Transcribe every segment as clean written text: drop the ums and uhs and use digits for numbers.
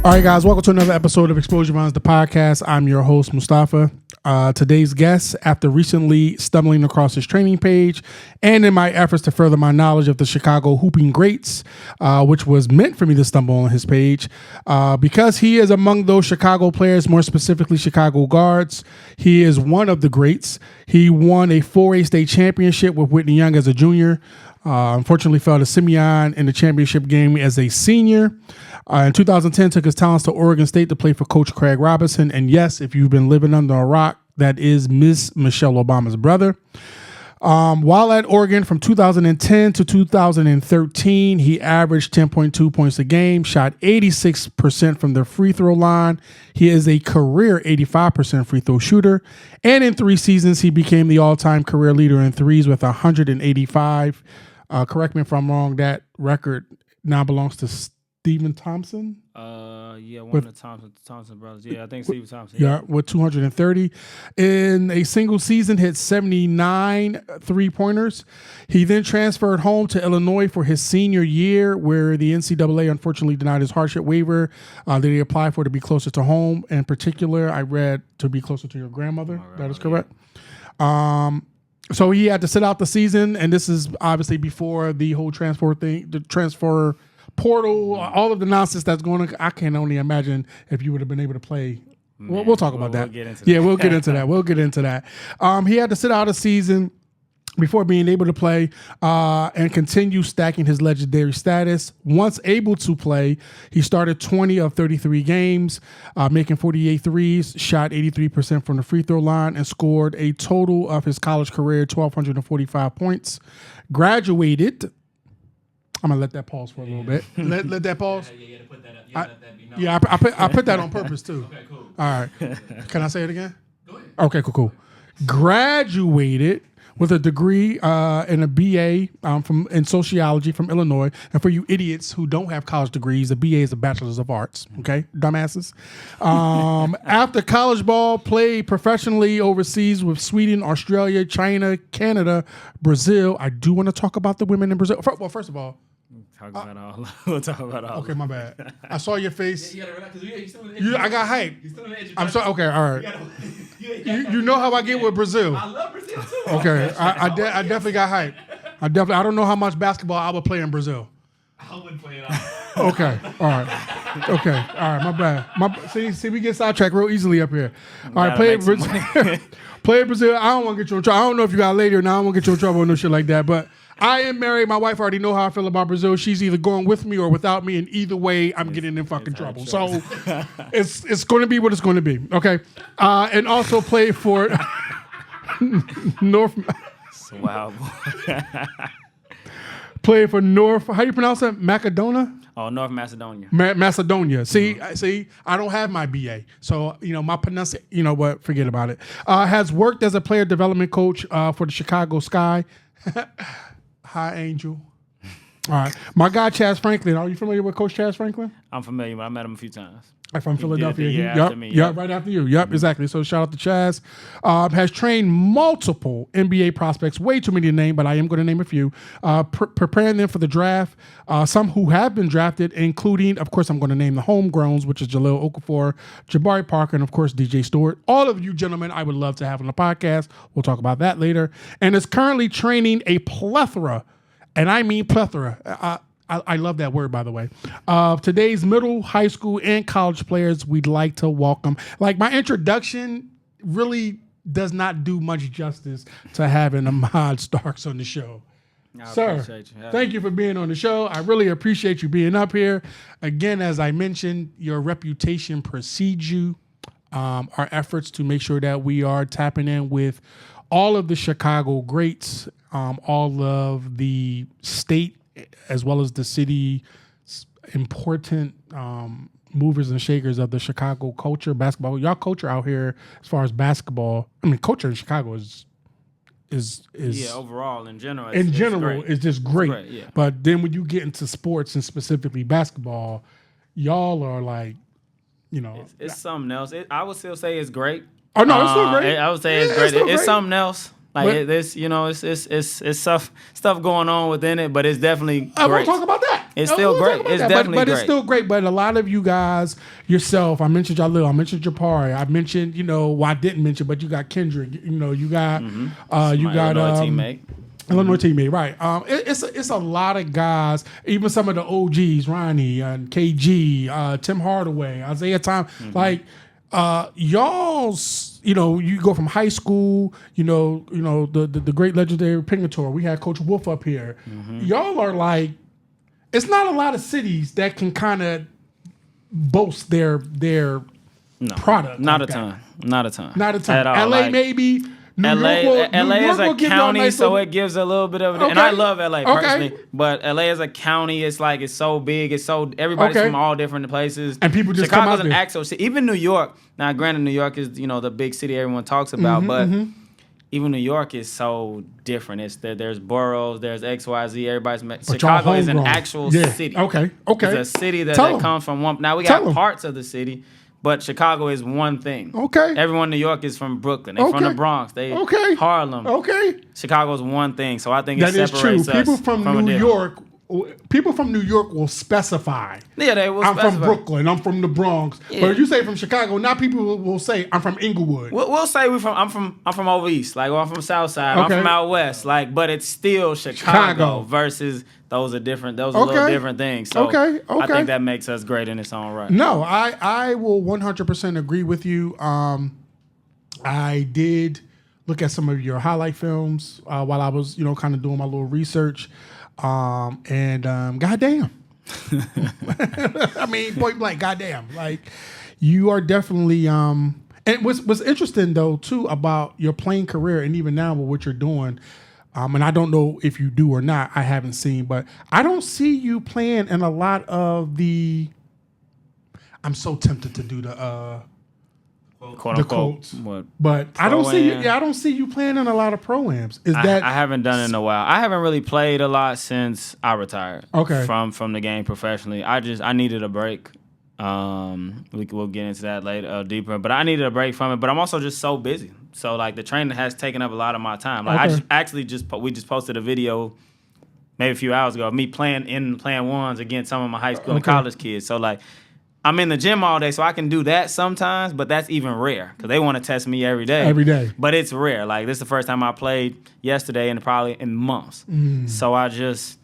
All right, guys, welcome to another episode of Xposure Runs the Podcast. I'm your host, Mustafa. Today's guest, after recently stumbling across his training page and in my efforts to further my knowledge of the Chicago hooping greats, which was meant for me to stumble on his page, because he is among those Chicago players, more specifically Chicago guards. He is one of the greats. He won a 4A state championship with Whitney Young as a junior. Unfortunately fell to Simeon in the championship game as a senior. In 2010, took his talents to Oregon State to play for Coach Craig Robinson. And yes, if you've been living under a rock, that is Miss Michelle Obama's brother. While at Oregon from 2010 to 2013, he averaged 10.2 points a game, shot 86% from the free throw line. He is a career 85% free throw shooter. And in 3 seasons, he became the all-time career leader in threes with 185. Correct me if I'm wrong, that record now belongs to Stephen Thompson. One of the Thompson brothers. Yeah, I think Stephen Thompson. Yeah, with 230. In a single season, hit 79 three-pointers. He then transferred home to Illinois for his senior year, where the NCAA unfortunately denied his hardship waiver that he applied for to be closer to home. In particular, I read to be closer to your grandmother. That is correct. Yeah. So he had to sit out the season, and this is obviously before the whole transfer thing, the transfer portal, all of the nonsense that's going on. I can only imagine if you would have been able to play. Man, we'll talk about that. We'll get into that. We'll get into that. He had to sit out a season before being able to play and continue stacking his legendary status. Once able to play, he started 20 of 33 games, making 48 threes, shot 83% from the free throw line, and scored a total of his college career 1,245 points. Graduated. I'm gonna let that pause for a little bit. Let that pause. Yeah, put that up. Let that be known. I put that on purpose too. Okay, cool. All right. Can I say it again? Go ahead. Okay, cool. Graduated with a degree in a BA in sociology from Illinois. And for you idiots who don't have college degrees, a BA is a bachelor's of arts. Okay, dumbasses. After college ball, played professionally overseas with Sweden, Australia, China, Canada, Brazil. I do want to talk about the women in Brazil. Well, first of all, We'll talk about all. Okay, my bad. I saw your face. Yeah, you gotta relax, 'cause you're still in the I got hype. You're still in the edge. I'm sorry. Okay, all right. You know how I get with Brazil. I love Brazil too. Okay, I definitely got hype. I don't know how much basketball I would play in Brazil. I wouldn't play it all. Okay, all right. Okay, all right. My bad. See, we get sidetracked real easily up here. All right, play it, Brazil. Play it, Brazil. I don't want to get you in trouble. I don't know if you got a lady or not. I don't want to get you in trouble or no shit like that. But I am married. My wife already know how I feel about Brazil. She's either going with me or without me, and either way, I'm getting in fucking trouble. So it's going to be what it's going to be. Okay, and also play for North. Wow. Play for North. How do you pronounce that? Macedonia. Oh, North Macedonia. Macedonia. See, I don't have my BA, so my pronunciation. You know what? Forget about it. Has worked as a player development coach for the Chicago Sky. Hi, Angel. All right. My guy, Chaz Franklin. Are you familiar with Coach Chaz Franklin? I'm familiar. I met him a few times. From Philadelphia. Yep, right after you. Yep, exactly. So shout out to Chaz. Has trained multiple NBA prospects, way too many to name, but I am going to name a few. Preparing them for the draft. Some who have been drafted, including, of course, I'm going to name the homegrowns, which is Jalil, Okafor, Jabari Parker, and, of course, DJ Stewart. All of you gentlemen I would love to have on the podcast. We'll talk about that later. And is currently training a plethora, and I mean plethora, I love that word, by the way, of today's middle, high school, and college players. We'd like to welcome. Like, my introduction really does not do much justice to having Ahmad Starks on the show. Sir, thank you for being on the show. I really appreciate you being up here. Again, as I mentioned, your reputation precedes you. Our efforts to make sure that we are tapping in with all of the Chicago greats, all of the state as well as the city important movers and shakers of the Chicago culture, basketball. Y'all culture out here as far as basketball. I mean, culture in Chicago is overall in general. It's just great. It's great, yeah. But then when you get into sports and specifically basketball, y'all are like, it's something else. I would still say it's great. Oh no, it's still great. I would say it's great. It's something else. Like this, it's stuff going on within it, but it's definitely I great. won't talk about that. It's still great. It's definitely but great. It's still great. But a lot of you guys, yourself, I mentioned Jalil, I mentioned Jabari, I mentioned, well, I didn't mention, but you got Kendrick, you got Illinois teammate. Illinois teammate, right? It's a lot of guys, even some of the OGs, Ronnie and KG, Tim Hardaway, Isaiah Thomas, like y'all's. You go from high school. The great legendary Pingator. We had Coach Wolf up here. Y'all are like, it's not a lot of cities that can kind of boast their product. Not like a ton. Not a ton. At all. LA maybe. LA is a county, so it gives a little bit of it. Okay. And I love LA personally, but LA is a county. It's like it's so big. Everybody's from all different places, and people just Chicago's come out an there. actual city. Even New York. Now, granted, New York is the big city everyone talks about, but even New York is so different. There's boroughs, there's XYZ. Everybody's Chicago is an actual city. Okay. It's a city that comes from one. Now we got parts of the city. But Chicago is one thing. Okay. Everyone in New York is from Brooklyn. They're from the Bronx. Harlem. Okay. Chicago's one thing. So I think that it separates is true. us People from New York. People from New York will specify. Yeah, they will. I'm from Brooklyn. I'm from the Bronx. Yeah. But if you say from Chicago, now people will say I'm from Inglewood. We'll say I'm from over east. Like, or I'm from South Side. Okay. I'm from out west. Like, but it's still Chicago. Versus those are different. Those are little different things. So okay. I think that makes us great in its own right. No, I will 100% agree with you. I did look at some of your highlight films while I was kind of doing my little research. Goddamn. I mean, point blank, goddamn. Like, you are definitely and what's interesting though too about your playing career and even now with what you're doing, and I don't know if you do or not, I haven't seen, but I don't see you playing in a lot of the. I'm so tempted to do the quote the unquote, quotes, but I don't see you. I don't see you playing in a lot of pro-ams. I haven't done it in a while. I haven't really played a lot since I retired. Okay. From the game professionally, I needed a break. We'll get into that later deeper, but I needed a break from it. But I'm also just so busy. So like the training has taken up a lot of my time. Like we just posted a video maybe a few hours ago of me playing ones against some of my high school and college kids. So like. I'm in the gym all day, so I can do that sometimes, but that's even rare because they want to test me every day. Every day. But it's rare. Like, this is the first time I played yesterday and probably in months. So I don't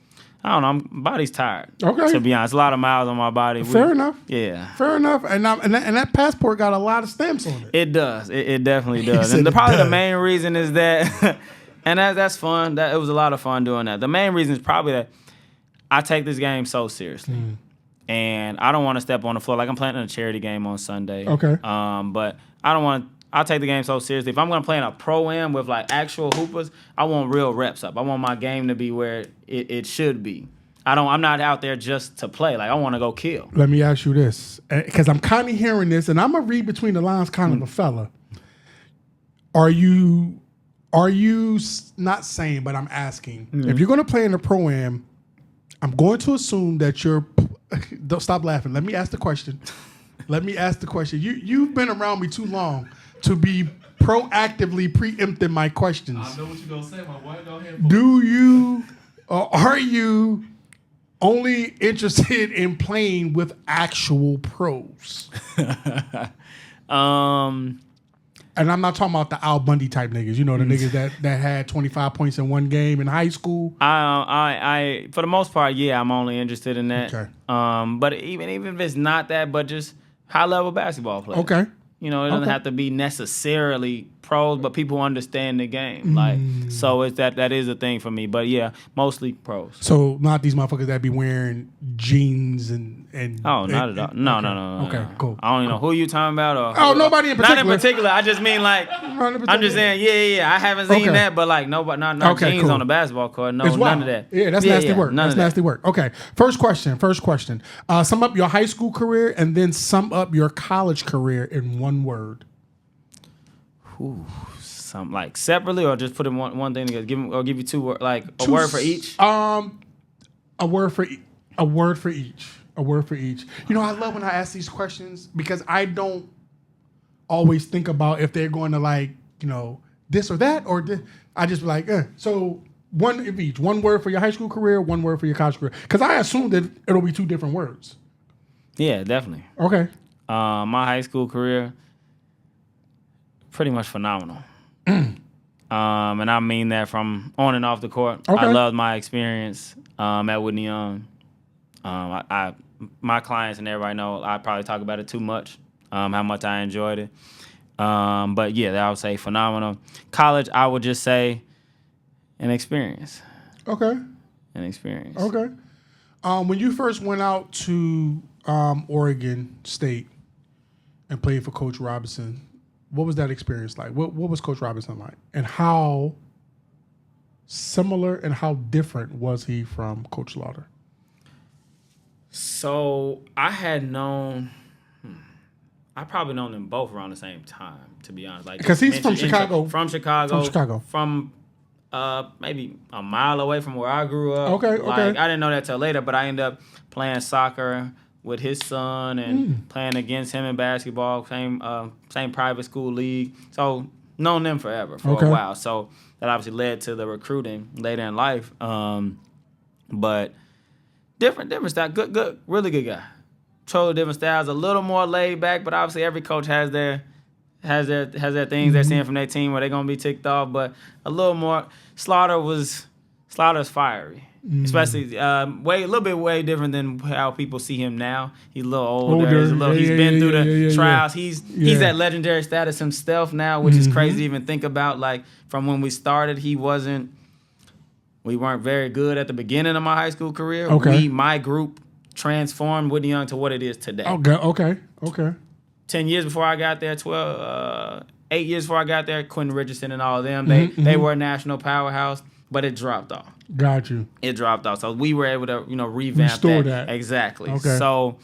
know, my body's tired. Okay. To be honest, a lot of miles on my body. Fair enough. Yeah. Fair enough. And that passport got a lot of stamps on it. It does. It definitely does. And probably the main reason is that, and that's fun. It was a lot of fun doing that. The main reason is probably that I take this game so seriously. And I don't want to step on the floor. Like, I'm playing in a charity game on Sunday. Okay. But I'll take the game so seriously. If I'm going to play in a pro-am with, like, actual hoopers, I want real reps up. I want my game to be where it should be. I'm not out there just to play. Like, I want to go kill. Let me ask you this, because I'm kind of hearing this, and I'm going to read between the lines kind of a fella. Are you not saying, but I'm asking, if you're going to play in a pro-am, I'm going to assume that you're... Don't stop laughing. Let me ask the question. You've been around me too long to be proactively preempting my questions. I know what you're going to say, my boy. Go ahead. Are you only interested in playing with actual pros? And I'm not talking about the Al Bundy type niggas. The niggas that had 25 points in one game in high school. I for the most part, yeah, I'm only interested in that. Okay. But even if it's not that, but just high level basketball players. Okay. It doesn't have to be necessarily pros, but people understand the game. Like, so that is a thing for me. But yeah, mostly pros. So not these motherfuckers that be wearing jeans and not at all. No. Okay, cool. I don't even know who you talking about. Or nobody in particular. Not in particular. I just mean like I'm just saying, yeah. I haven't seen that, but like nobody, not jeans on the basketball court. No, none of that. Yeah, that's nasty work. That's nasty work. Okay, first question. Sum up your high school career and then sum up your college career in one word. Something like separately, or just put in one thing together. Give you two words, like a word for each. A word for each. I love when I ask these questions because I don't always think about if they're going to this or that, or I just be like, So one of each. One word for your high school career, one word for your college career. Because I assume that it'll be two different words. Yeah, definitely. Okay. My high school career, pretty much phenomenal. And I mean that from on and off the court. Okay. I loved my experience at Whitney Young. My clients and everybody know I probably talk about it too much, how much I enjoyed it. But yeah, I would say phenomenal. College, I would just say an experience. Okay. An experience. Okay. When you first went out to Oregon State and played for Coach Robinson, what was that experience like? What was Coach Robinson like? And how similar and how different was he from Coach Slaughter? So I had known, I probably known them both around the same time, to be honest. Like, because he's from Chicago. From Chicago. From maybe a mile away from where I grew up. Okay. Like, I didn't know that till later, but I ended up playing soccer with his son and playing against him in basketball, same private school league. So known them forever for a while. So that obviously led to the recruiting later in life. But different style. Good, really good guy. Totally different styles. A little more laid back, but obviously every coach has their things they're seeing from their team where they're gonna be ticked off. But a little more. Slaughter's fiery. Especially a little bit way different than how people see him now. He's a little older. He's been through the trials. He's at legendary status himself now, which is crazy to even think about. Like from when we started, we weren't very good at the beginning of my high school career. Okay. My group transformed Whitney Young to what it is today. Okay. 10 years before I got there, 8 years before I got there, Quentin Richardson and all of them, they were a national powerhouse, but it dropped off. Got you. It dropped off. So we were able to, revamp Restore that. Exactly. Okay. So,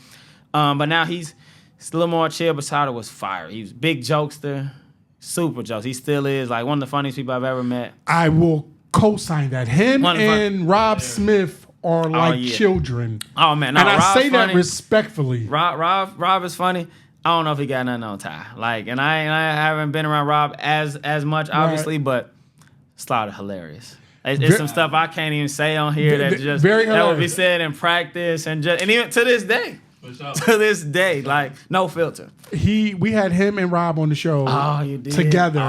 but now he's a little more chill, but Shoutout was fire. He was a big jokester, super jokes. He still is like one of the funniest people I've ever met. I will co-sign that. Him and Rob Smith are like children. Oh, man. No, and I Rob's say funny. that respectfully. Rob is funny. I don't know if he got nothing on tie. Like, and I haven't been around Rob as much, obviously, but Slaughter hilarious. It's some stuff I can't even say on here that would be said in practice and even to this day. To this day, like no filter. We had him and Rob on the show together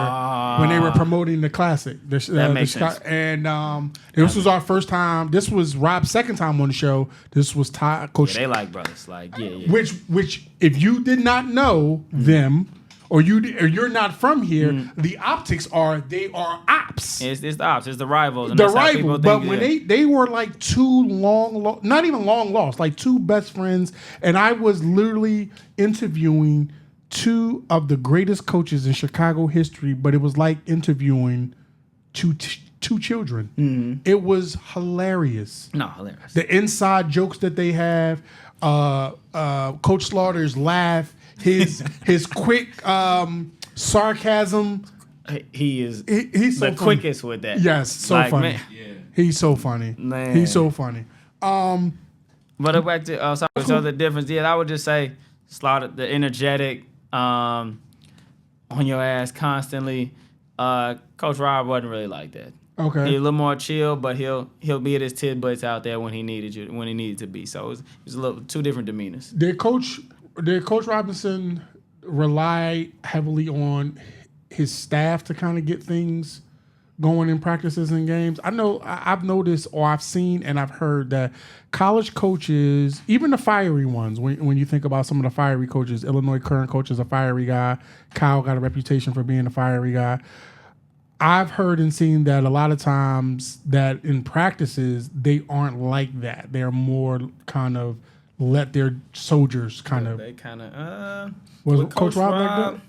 when they were promoting the classic. That makes sense. And this was our first time. This was Rob's second time on the show. This was Coach. Yeah, they like brothers. Like yeah. Which if you did not know them. Or you're not from here. The optics they are ops. It's the ops. It's the rivals. The rivals. But when they were like two not even long lost, like two best friends, and I was literally interviewing two of the greatest coaches in Chicago history. But it was like interviewing two children. It was hilarious. No, hilarious. The inside jokes that they have. Coach Slaughter's laugh. His quick sarcasm. He's so the quickest with that. Yes, so funny. Man. Yeah. He's so funny. Man. He's so funny. But back to so the difference. Yeah, I would just say Slaughter, the energetic, on your ass constantly. Coach Rob wasn't really like that. Okay. He's a little more chill, but he'll be at his tidbits out there when he needed to be. So it was a little two different demeanors. Did Coach Robinson rely heavily on his staff to kind of get things going in practices and games? I know I've noticed or I've seen and I've heard that college coaches, even the fiery ones, when you think about some of the fiery coaches, Illinois current coach is a fiery guy. Kyle got a reputation for being a fiery guy. I've heard and seen that a lot of times that in practices, they aren't like that. They're more kind of let their soldiers kind of. They kind of. Was Coach Rob like that?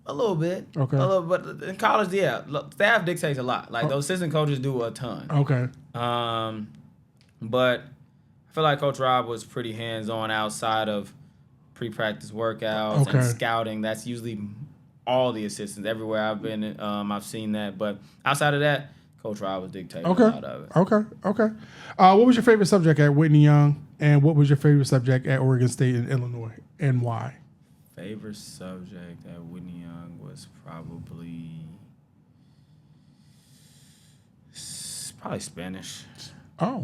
A little bit. Okay. But in college, yeah, staff dictates a lot. Like those assistant coaches do a ton. Okay. But I feel like Coach Rob was pretty hands-on outside of pre-practice workouts and scouting. That's usually all the assistants. Everywhere I've been, I've seen that. But outside of that, Coach Rob was dictating a lot of it. Okay. What was your favorite subject at Whitney Young, and what was your favorite subject at Oregon State and Illinois, and why? Favorite subject at Whitney Young was probably Probably Spanish. Oh.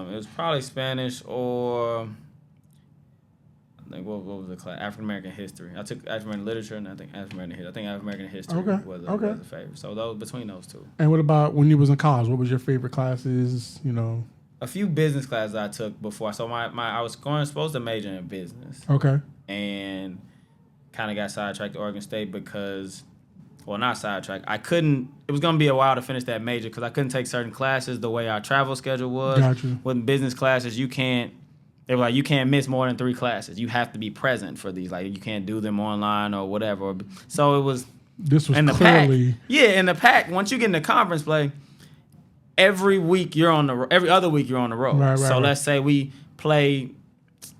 It was probably Spanish or I think what was the class? African American history. I took African American literature and I think African American history. I think African American history was a favorite. So those between those two. And what about when you was in college? What was your favorite classes? You know. A few business classes I took before. So I was supposed to major in business. Okay. And kind of got sidetracked to Oregon State because, well, not sidetracked. It was going to be a while to finish that major because I couldn't take certain classes the way our travel schedule was. Gotcha. With business classes, they were like, you can't miss more than 3 classes. You have to be present for these. Like, you can't do them online or whatever. So it was. This was in the clearly. pack. Yeah, in the pack, once you get into conference play, every other week you're on the road. Right. Let's say we play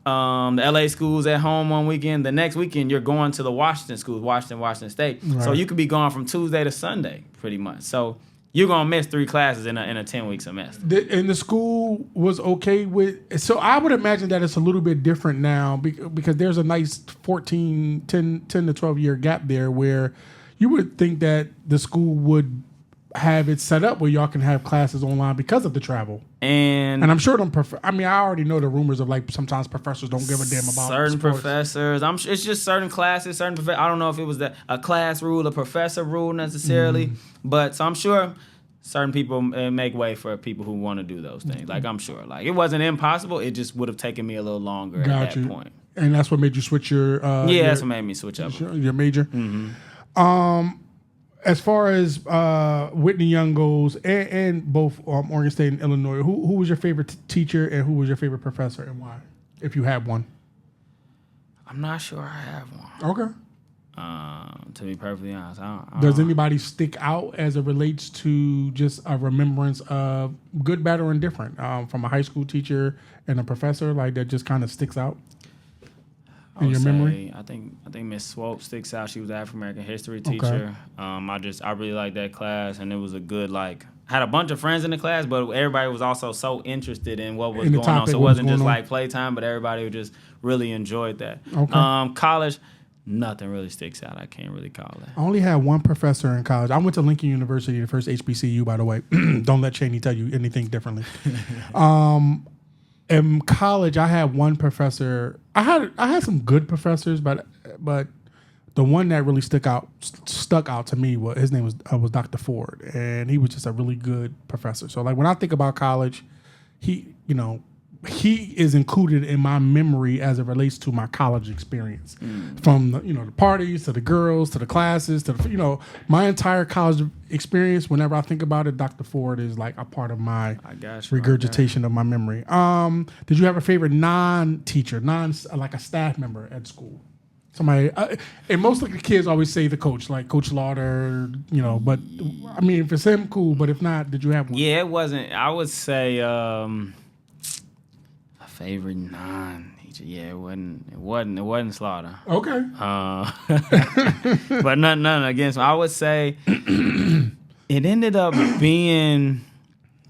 the LA schools at home one weekend. The next weekend you're going to the Washington schools, Washington State. Right. So you could be gone from Tuesday to Sunday pretty much. So you're gonna miss 3 classes in a 10-week semester. And the school was okay with. So I would imagine that it's a little bit different now because there's a nice 10 to 12 year gap there where you would think that the school would have it set up where y'all can have classes online because of the travel. And I'm sure I already know the rumors of like sometimes professors don't give a damn about certain sports. professors. It's just certain classes, I don't know if it was a class rule, a professor rule necessarily, but so I'm sure certain people make way for people who want to do those things. Like I'm sure, like it wasn't impossible. It just would have taken me a little longer at that point. And that's what made you switch your that's what made me switch up your major. Mm-hmm. As far as Whitney Young goes, and both Oregon State and Illinois, who was your favorite teacher and who was your favorite professor and why, if you had one? I'm not sure I have one. Okay. To be perfectly honest, Does anybody stick out as it relates to just a remembrance of good, bad, or indifferent from a high school teacher and a professor like that just kind of sticks out? In your memory? I think Miss Swope sticks out. She was an African American history teacher. Okay. I really liked that class, and it was a good I had a bunch of friends in the class, but everybody was also so interested in what was going on. So it wasn't just like playtime, but everybody just really enjoyed that. Okay. College, nothing really sticks out. I can't really call it. I only had one professor in college. I went to Lincoln University, the first HBCU, by the way. Don't let Cheney tell you anything differently. In college, I had one professor. I had some good professors, but the one that really stuck out to me was his name was Dr. Ford, and he was just a really good professor. So like when I think about college, he is included in my memory as it relates to my college experience, from the parties to the girls to the classes to my entire college experience. Whenever I think about it, Dr. Ford is like a part of my regurgitation of my memory. Did you have a favorite non-teacher, like a staff member at school? Somebody, and most of the kids always say the coach, like Coach Lauder, But I mean, if it's him, cool. But if not, did you have one? Yeah, it wasn't. I would say. Favorite non-teacher, yeah, it wasn't Slaughter. Okay. But none against him. I would say it ended up being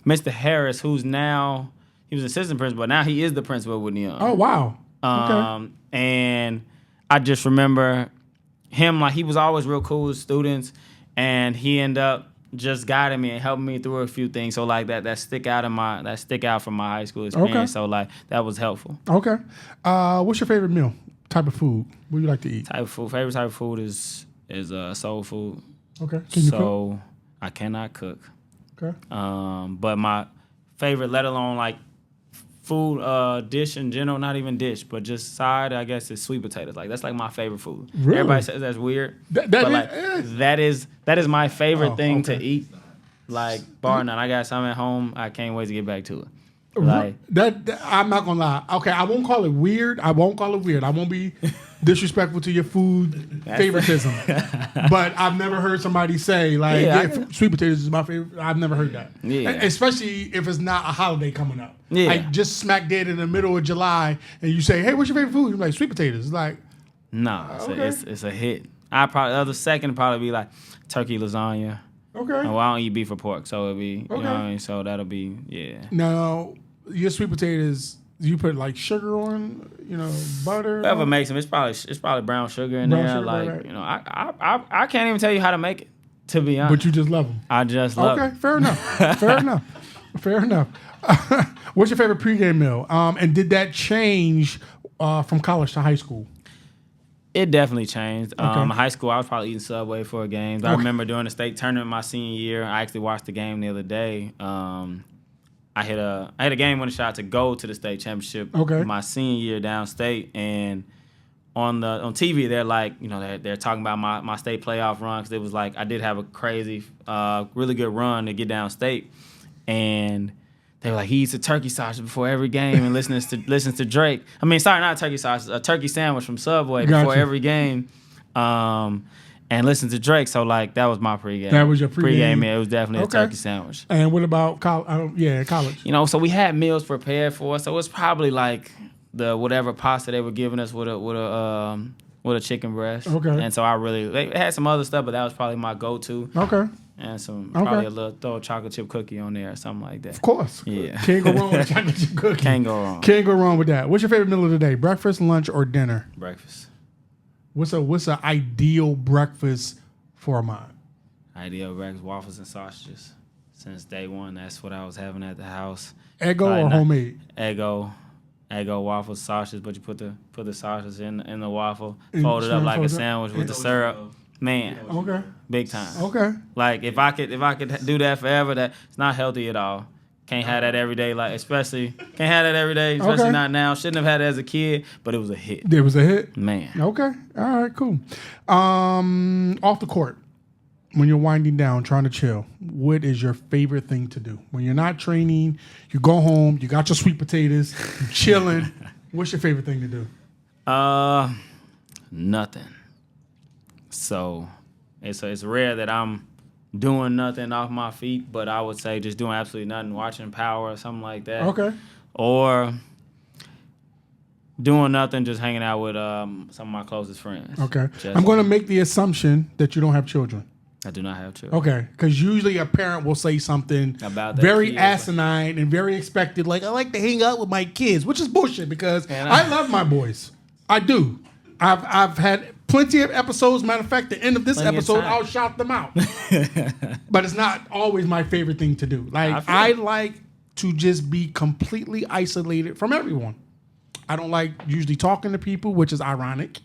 Mr. Harris, he was assistant principal, but now he is the principal of Whitney Young. Oh wow. Okay. And I just remember him, like he was always real cool with students, and he ended up just guiding me and helping me through a few things. So like that stick out from my high school experience. Okay. So like that was helpful. Okay. What's your favorite meal? Type of food? What do you like to eat? Favorite type of food is soul food. Okay. Can you cook? I cannot cook. Okay. But my favorite, let alone like food dish in general, not even dish, but just side, I guess, is sweet potatoes. Like that's like my favorite food. Really? Everybody says that's weird. That is my favorite thing to eat. Like bar none. I got some at home. I can't wait to get back to it. Like that I'm not gonna lie. Okay, I won't call it weird. I won't be disrespectful to your food favoritism. But I've never heard somebody say sweet potatoes is my favorite. I've never heard that. Yeah. Especially if it's not a holiday coming up. Yeah. Like just smack dead in the middle of July, and you say, "Hey, what's your favorite food?" You're like, "Sweet potatoes." It's like, it's a hit. The second would probably be like turkey lasagna. Okay. Well, I don't eat beef or pork, so it'll be, you know what I mean? So that'll be, Now, your sweet potatoes, you put like sugar on, butter? Whatever makes them. It's probably brown sugar in there. Sugar, like, right. I can't even tell you how to make it. To be honest. But you just love them. I just love Okay, fair enough. Fair enough. What's your favorite pregame meal? And did that change from college to high school? It definitely changed. Okay. High school, I was probably eating Subway for games. I remember during the state tournament my senior year, I actually watched the game the other day. I had a game winning shot to go to the state championship my senior year downstate, and on TV they're like, they're talking about my state playoff run, because it was like I did have a crazy, really good run to get downstate, and they were like, he eats a turkey sausage before every game and listens to Drake. I mean, sorry, not a turkey sausage, a turkey sandwich from Subway before every game, and listen to Drake. So like that was my pregame. That was your pregame. Yeah, it was definitely a turkey sandwich. And what about college? College. So we had meals prepared for us. So it's probably like the whatever pasta they were giving us with a chicken breast. Okay. And so they had some other stuff, but that was probably my go-to. Okay. And probably a little throw a chocolate chip cookie on there or something like that. Of course. Yeah. Can't go wrong with a chocolate chip cookie. Can't go wrong. Can't go wrong with that. What's your favorite meal of the day? Breakfast, lunch, or dinner? Breakfast. What's an ideal breakfast for mine? Ideal breakfast, waffles and sausages. Since day one, that's what I was having at the house. Eggo or homemade? Eggo, waffles, sausages, but you put the sausages in the waffle, fold it up like a sandwich with the syrup. Man, okay, big time. Okay, like if I could do that forever, it's not healthy at all. Can't have that every day, especially not now. Shouldn't have had it as a kid, but it was a hit. It was a hit, man. Okay, all right, cool. Off the court, when you're winding down, trying to chill, what is your favorite thing to do? When you're not training, you go home, you got your sweet potatoes, you chilling. What's your favorite thing to do? Nothing. So it's rare that I'm doing nothing off my feet, but I would say just doing absolutely nothing, watching Power or something like that. Okay. Or doing nothing, just hanging out with some of my closest friends. Okay. I'm going to make the assumption that you don't have children. I do not have children. Okay, because usually a parent will say something about that very asinine and very expected, like, I like to hang out with my kids, which is bullshit because I love my boys. I do. I've had plenty of episodes. Matter of fact, the end of this episode, I'll shout them out. But it's not always my favorite thing to do. Like, I like to just be completely isolated from everyone. I don't like usually talking to people, which is ironic.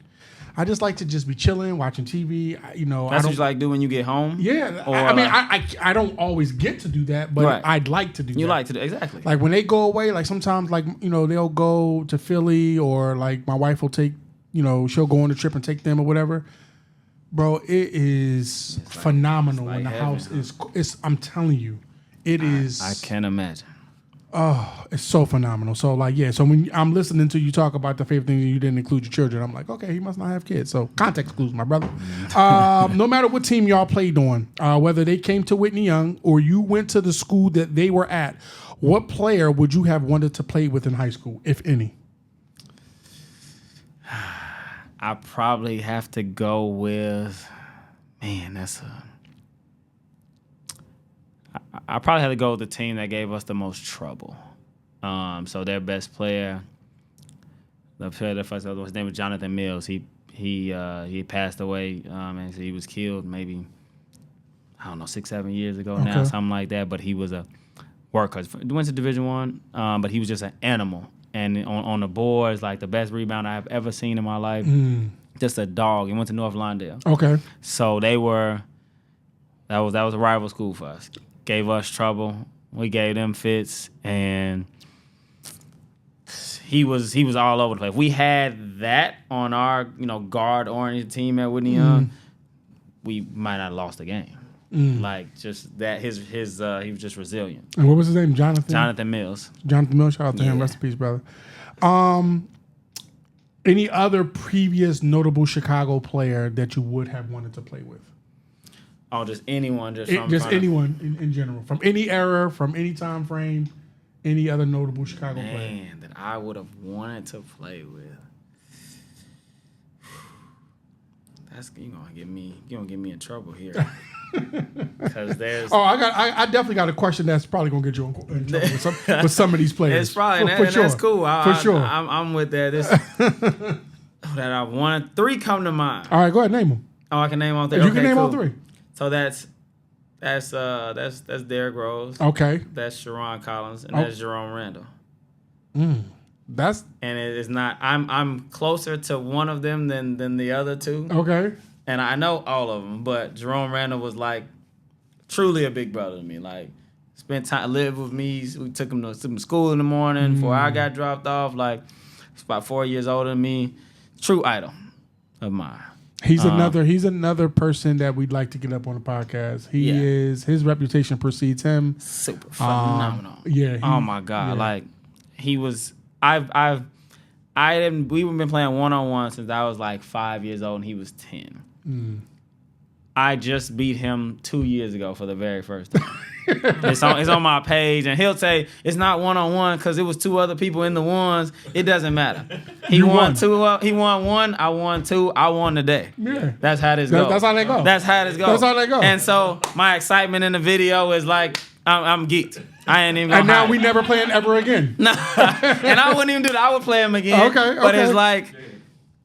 I just like to just be chilling, watching TV. That's what you like to do when you get home? Yeah. I don't always get to do that, but I'd like to do that. You like to do, exactly. Like when they go away, like sometimes they'll go to Philly, or like my wife will take, she'll go on a trip and take them or whatever. Bro, it is phenomenal when the house is, I'm telling you, it is. I can't imagine. Oh, it's so phenomenal. So so when I'm listening to you talk about the favorite things you didn't include your children, I'm like, okay, he must not have kids. So context clues, my brother. No matter what team y'all played on, whether they came to Whitney Young or you went to the school that they were at, what player would you have wanted to play with in high school, if any? I probably have to go with, I probably had to go with the team that gave us the most trouble. So their best player, his name was Jonathan Mills. He passed away, and he was killed maybe, 6-7 years ago now, something like that. But he was a worker. He went to Division I, but he was just an animal. And on the boards, like the best rebounder I've ever seen in my life. Just a dog. He went to North Lawndale. Okay. So that was a rival school for us. Gave us trouble. We gave them fits, and he was all over the place. We had that on our guard-oriented team at Whitney Young. We might not have lost the game. Like just that he was just resilient. And what was his name? Jonathan Mills. Jonathan Mills. Shout out to him. Rest in peace, brother. Any other previous notable Chicago player that you would have wanted to play with? Oh, just anyone. Anyone in general. From any era, from any time frame, any other notable Chicago player. Man, that I would have wanted to play with. You're gonna get me in trouble here. Because there's I definitely got a question that's probably gonna get you in trouble with some of these players. It's probably for sure. That's cool. For sure. I'm with that. That I wanted. 3 come to mind. All right, go ahead, name them. Oh, I can name all 3. You can name all 3. So that's Derrick Rose. Okay. That's Sharon Collins, and that's Jerome Randall. That's and it is not. I'm closer to one of them than the other two. okay. And I know all of them, but Jerome Randall was like truly a big brother to me. Like spent time, lived with me. We took him to school in the morning before I got dropped off. Like he's about 4 years older than me. True idol of mine. He's another person that we'd like to get up on the podcast. His reputation precedes him. Super phenomenal. Oh my God. Yeah. Like he was we've been playing one-on-one since I was like 5 years old and he was 10. I just beat him 2 years ago for the very first time. It's on my page, and he'll say it's not one-on-one because it was two other people in the ones. It doesn't matter. He won two. He won one. I won two. I won today. Yeah. That's how this goes. That's how they go. That's how this goes. That's how they go. And so my excitement in the video is like I'm geeked. I ain't even gonna And now hide. we never playing ever again. No. And I wouldn't even do that. I would play him again. Okay, But okay. it's like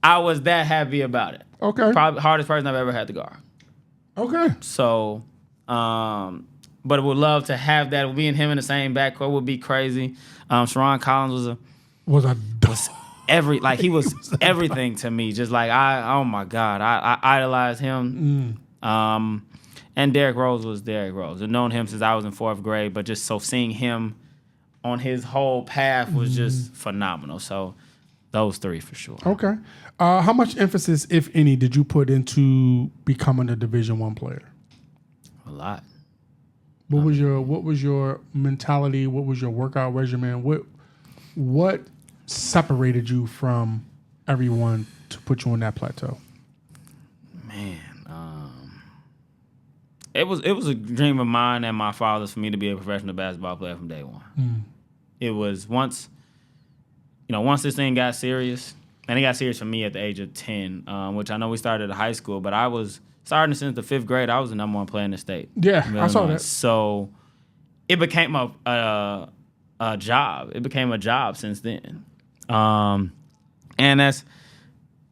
I was that happy about it. Okay. Probably hardest person I've ever had to guard. Okay. So, but would love to have that. Being him in the same backcourt would be crazy. Sharon Collins was he was everything to me. Just like oh my God, I idolized him. And Derrick Rose was Derrick Rose. I've known him since I was in 4th grade, but just so seeing him on his whole path was just phenomenal. So those three for sure. Okay. How much emphasis, if any, did you put into becoming a Division I player? A lot. What was your mentality? What was your workout regimen? What separated you from everyone to put you on that plateau? Man, it was a dream of mine and my father's for me to be a professional basketball player from day one. It was once this thing got serious, and it got serious for me at the age of 10, which I know we started at high school, but I was starting since the 5th grade. I was the number one player in the state. Yeah, I saw that. So it became a job. It became a job since then. And that's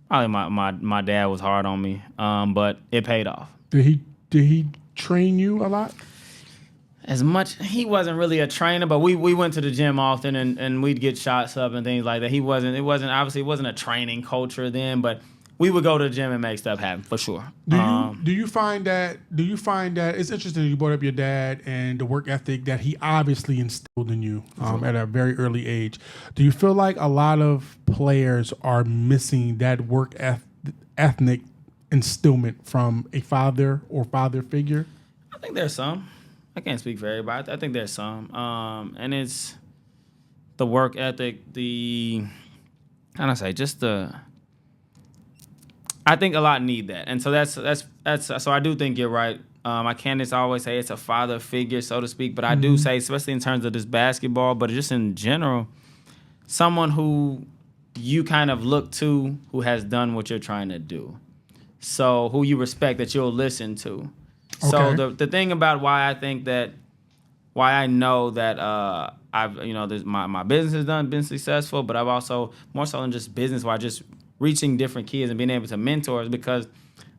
probably my dad was hard on me, but it paid off. Did he train you a lot? As much, he wasn't really a trainer, but we went to the gym often and we'd get shots up and things like that. It wasn't a training culture then, but we would go to the gym and make stuff happen for sure. Do you find that it's interesting you brought up your dad and the work ethic that he obviously instilled in you at a very early age? Do you feel like a lot of players are missing that work ethnic instillment from a father or father figure? I think there's some. I can't speak for everybody. I think there's some. And it's the work ethic, I think a lot need that. And so that's so I do think you're right. I can't just always say it's a father figure, so to speak, but I do say, especially in terms of this basketball, but just in general, someone who you kind of look to who has done what you're trying to do. So who you respect that you'll listen to. Okay. So the thing about why I know that my business has been successful, but I've also more so than just business, where I just reaching different kids and being able to mentor is because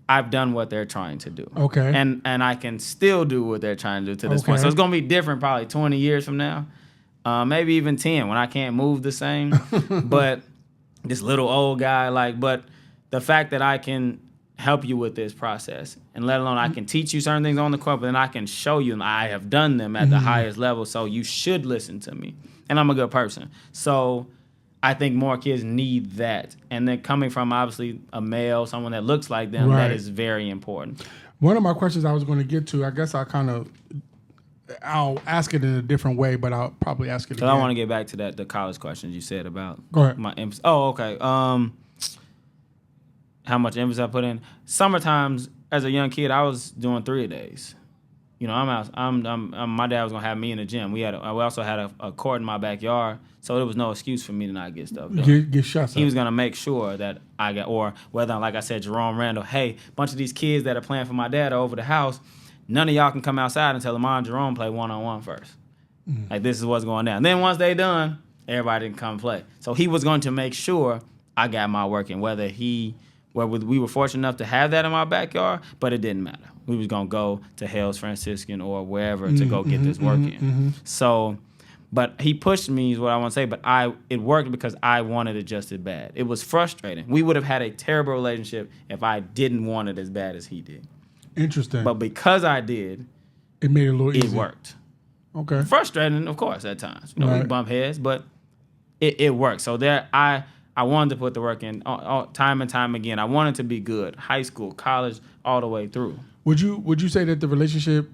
I've done what they're trying to do. Okay. And I can still do what they're trying to do to this point. So it's gonna be different probably 20 years from now, maybe even 10 when I can't move the same. But this little old guy, but the fact that I can help you with this process, and let alone I can teach you certain things on the court, but then I can show you, and I have done them at the highest level, so you should listen to me. And I'm a good person. So I think more kids need that. And then coming from, obviously, a male, someone that looks like them, right, that is very important. One of my questions I was going to get to, I guess I'll ask it in a different way, but I'll probably ask it again. I want to get back to the college questions you said about Go ahead. my emphasis. Oh, okay. How much emphasis I put in. Summertimes, as a young kid, I was doing 3-a-days. My dad was gonna have me in the gym. We also had a court in my backyard, so there was no excuse for me to not get stuff done. Get shots up. He was gonna make sure that I got, or whether, like I said, Jerome Randall, hey, a bunch of these kids that are playing for my dad are over the house, none of y'all can come outside until Lamar and Jerome play one-on-one first. Like, this is what's going down. Then once they done, everybody can come play. So he was going to make sure I got my work in, whether we were fortunate enough to have that in my backyard, but it didn't matter. we was gonna go to Hales Franciscan or wherever to go get this work in. So, but he pushed me is what I want to say. But it worked because I wanted it just as bad. It was frustrating. We would have had a terrible relationship if I didn't want it as bad as he did. Interesting. But because I did, it made it a little easier. It worked. Okay. Frustrating, of course, at times. You know, we bump heads, but it worked. So there, I wanted to put the work in time and time again. I wanted to be good, high school, college, all the way through. Would you say that the relationship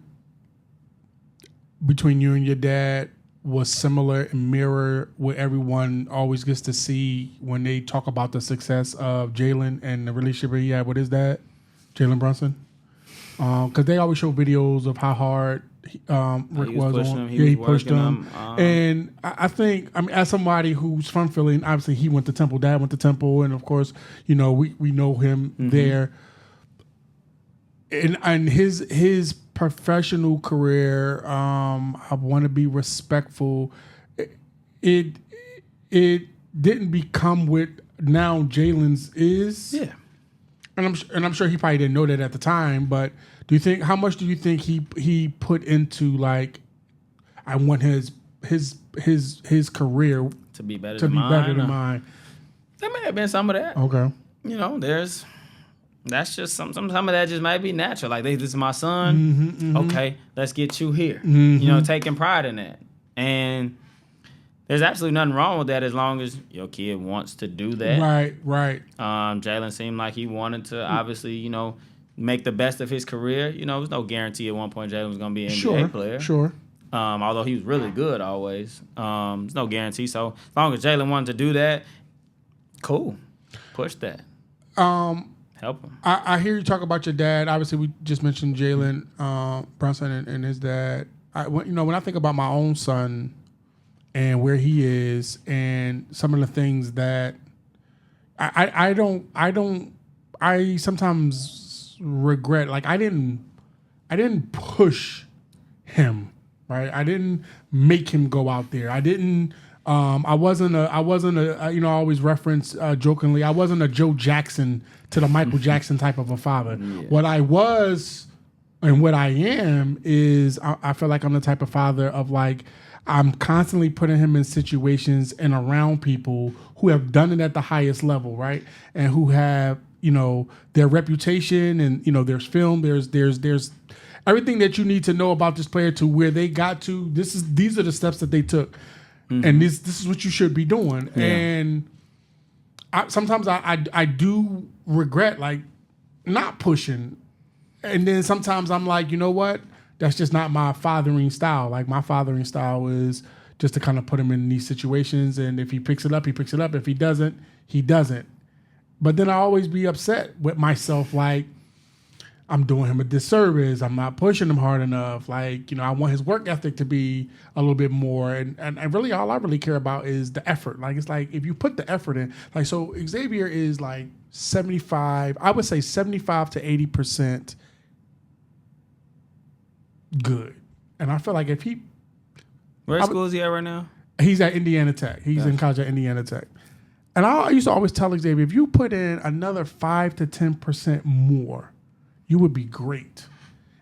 between you and your dad was similar and mirror what everyone always gets to see when they talk about the success of Jalen and the relationship he had with his dad, Jalen Brunson? Because they always show videos of how hard Rick was on. He pushed him. And I think, as somebody who's from Philly, and obviously he went to Temple, dad went to Temple, and of course, we know him there. And his professional career, I want to be respectful. It didn't become what now Jalen's is. Yeah. And I'm sure he probably didn't know that at the time, but how much do you think he put into, like, I want his career to be better than mine? There may have been some of that. Okay. That's just some of that just might be natural. Like, this is my son. Okay, let's get you here. Taking pride in that. And there's absolutely nothing wrong with that as long as your kid wants to do that. Right. Jalen seemed like he wanted to obviously, make the best of his career. There's no guarantee at one point Jalen was going to be an NBA player. Sure. Although he was really good always. There's no guarantee. So as long as Jalen wanted to do that, cool. Push that. Help him. I hear you talk about your dad. Obviously, we just mentioned Jalen Brunson and his dad. When I think about my own son and where he is and some of the things that I sometimes regret. Like, I didn't push him, right? I didn't make him go out there. I didn't. I wasn't a. I always reference jokingly. I wasn't a Joe Jackson to the Michael Jackson type of a father. Yeah. What I was and what I am is I feel like I'm the type of father of, like, I'm constantly putting him in situations and around people who have done it at the highest level, right? And who have, their reputation and, there's film, there's everything that you need to know about this player to where they got to. These are the steps that they took. And this is what you should be doing. Yeah. And sometimes I do regret, like, not pushing. And then sometimes I'm like, you know what? That's just not my fathering style. Like, my fathering style is just to kind of put him in these situations. And if he picks it up, he picks it up. If he doesn't, he doesn't. But then I always be upset with myself, like, I'm doing him a disservice. I'm not pushing him hard enough. Like, I want his work ethic to be a little bit more. And really, all I really care about is the effort. Like, it's like, if you put the effort in, like, so Xavier is like 75, I would say 75 to 80% good. And I feel like if he... Where school is he at right now? He's at Indiana Tech. He's in college at Indiana Tech. And I used to always tell Xavier, if you put in another 5 to 10% more, you would be great.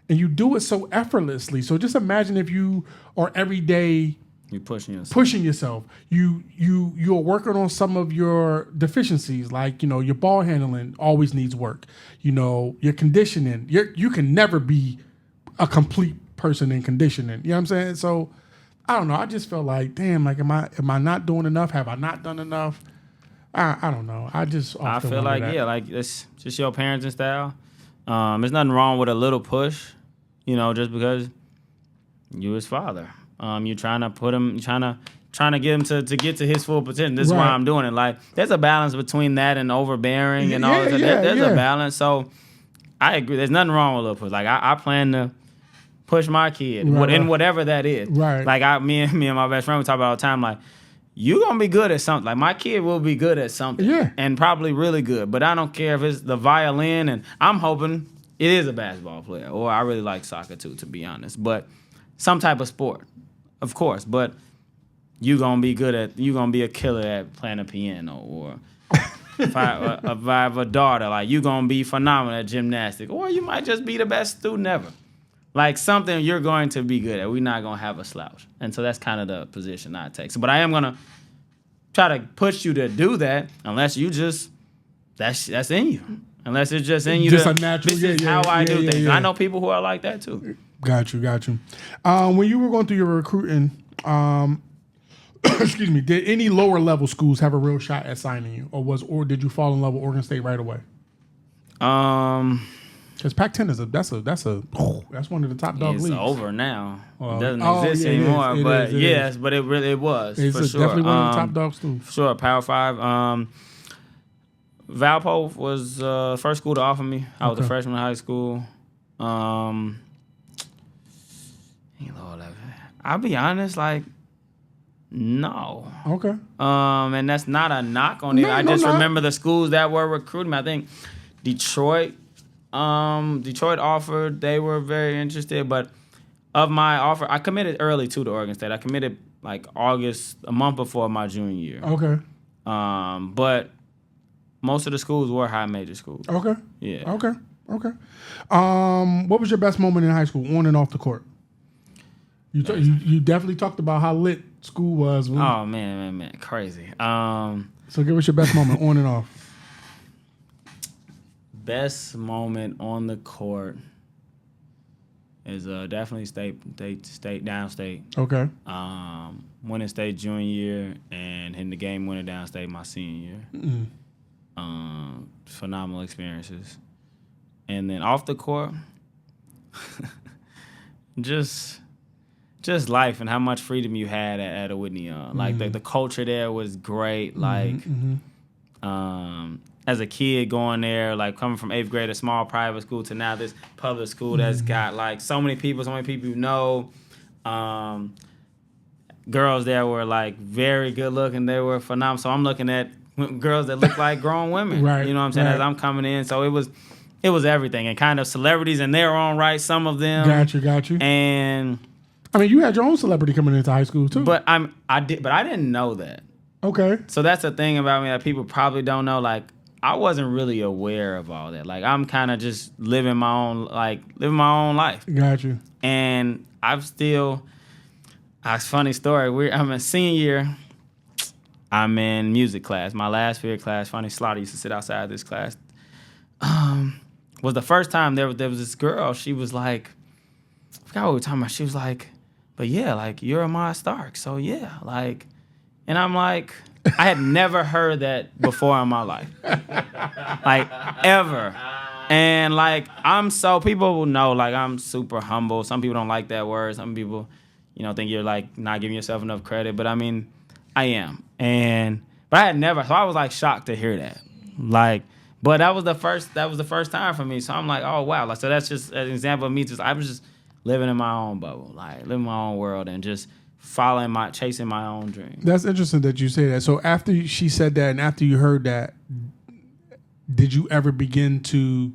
And you do it so effortlessly. So just imagine if you are every day you're pushing yourself. You're working on some of your deficiencies, like, your ball handling always needs work. Your conditioning. You can never be a complete person in conditioning. You know what I'm saying? So I don't know. I just felt like, damn, like, am I not doing enough? Have I not done enough? I don't know. I feel like, like, it's just your parenting style. There's nothing wrong with a little push, just because you his father. You're trying to put him, trying to get him to get to his full potential. This is why I'm doing it. Like, there's a balance between that and overbearing and all that. There's a balance. So I agree. There's nothing wrong with a little push. Like, I plan to push my kid in whatever that is. Right. Like, me and my best friend, we talk about all the time, like, you're going to be good at something. Like, my kid will be good at something. Yeah. And probably really good. But I don't care if it's the violin, and I'm hoping it is a basketball player. Or I really like soccer, too, to be honest. But some type of sport, of course. But you're going to be a killer at playing a piano or If I have a daughter, like, you going to be phenomenal at gymnastics. Or you might just be the best student ever. Like, something you're going to be good at. We're not going to have a slouch. And so that's kind of the position I take. So, but I am going to try to push you to do that unless you just, that's in you. Unless it's just in you. Just a natural, this is how I do things. I know people who are like that too. Got you. When you were going through your recruiting, excuse me, did any lower level schools have a real shot at signing you, or did you fall in love with Oregon State right away? Because Pac-10 that's one of the top dog leagues. It's over now. It doesn't exist anymore. But yes, but it was it's for sure. Definitely one of the top dogs too. For sure, Power 5. Valpo was the first school to offer me. I was a freshman in high school. I'll be honest, like, no. Okay. And that's not a knock on it. I just remember the schools that were recruiting me. I think Detroit offered. They were very interested. But of my offer, I committed early to Oregon State. I committed like August, a month before my junior year. Okay. But most of the schools were high major schools. Okay. Yeah. Okay. What was your best moment in high school, on and off the court? You definitely talked about how lit school was. Oh man, crazy. So give us your best moment on and off. Best moment on the court is definitely state downstate. Okay. Winning state junior year and hitting the game winner downstate my senior year. Mm-hmm. Phenomenal experiences. And then off the court, just life and how much freedom you had at a Whitney Young. Like the culture there was great. Like as a kid going there, like coming from 8th grade, a small private school, to now this public school that's got like so many people you know. Girls there were like very good looking. They were phenomenal. So I'm looking at girls that look like grown women. Right. You know what I'm saying? As I'm coming in. So it was everything, and kind of celebrities in their own right, some of them. Got you. And I mean, you had your own celebrity coming into high school too. But I didn't know that. Okay. So that's the thing about me that people probably don't know. Like, I wasn't really aware of all that. Like, I'm kind of just living my own life. Got you. And funny story. I'm a senior year. I'm in music class. My last period class, funny, Slaughter used to sit outside of this class. Was the first time there was this girl. She was like, I forgot what we were talking about. She was like, but yeah, like, you're Ahmad Starks. So yeah, like, and I'm like, I had never heard that before in my life. Like, ever. And like, people will know, like, I'm super humble. Some people don't like that word. Some people, think you're like not giving yourself enough credit. But I mean, I am. But I had never, so I was like shocked to hear that. Like, but that was the first time for me. So I'm like, oh wow. Like, so that's just an example of me I was just living in my own bubble, like living my own world and just chasing my own dreams. That's interesting that you say that. So after she said that and after you heard that, did you ever begin to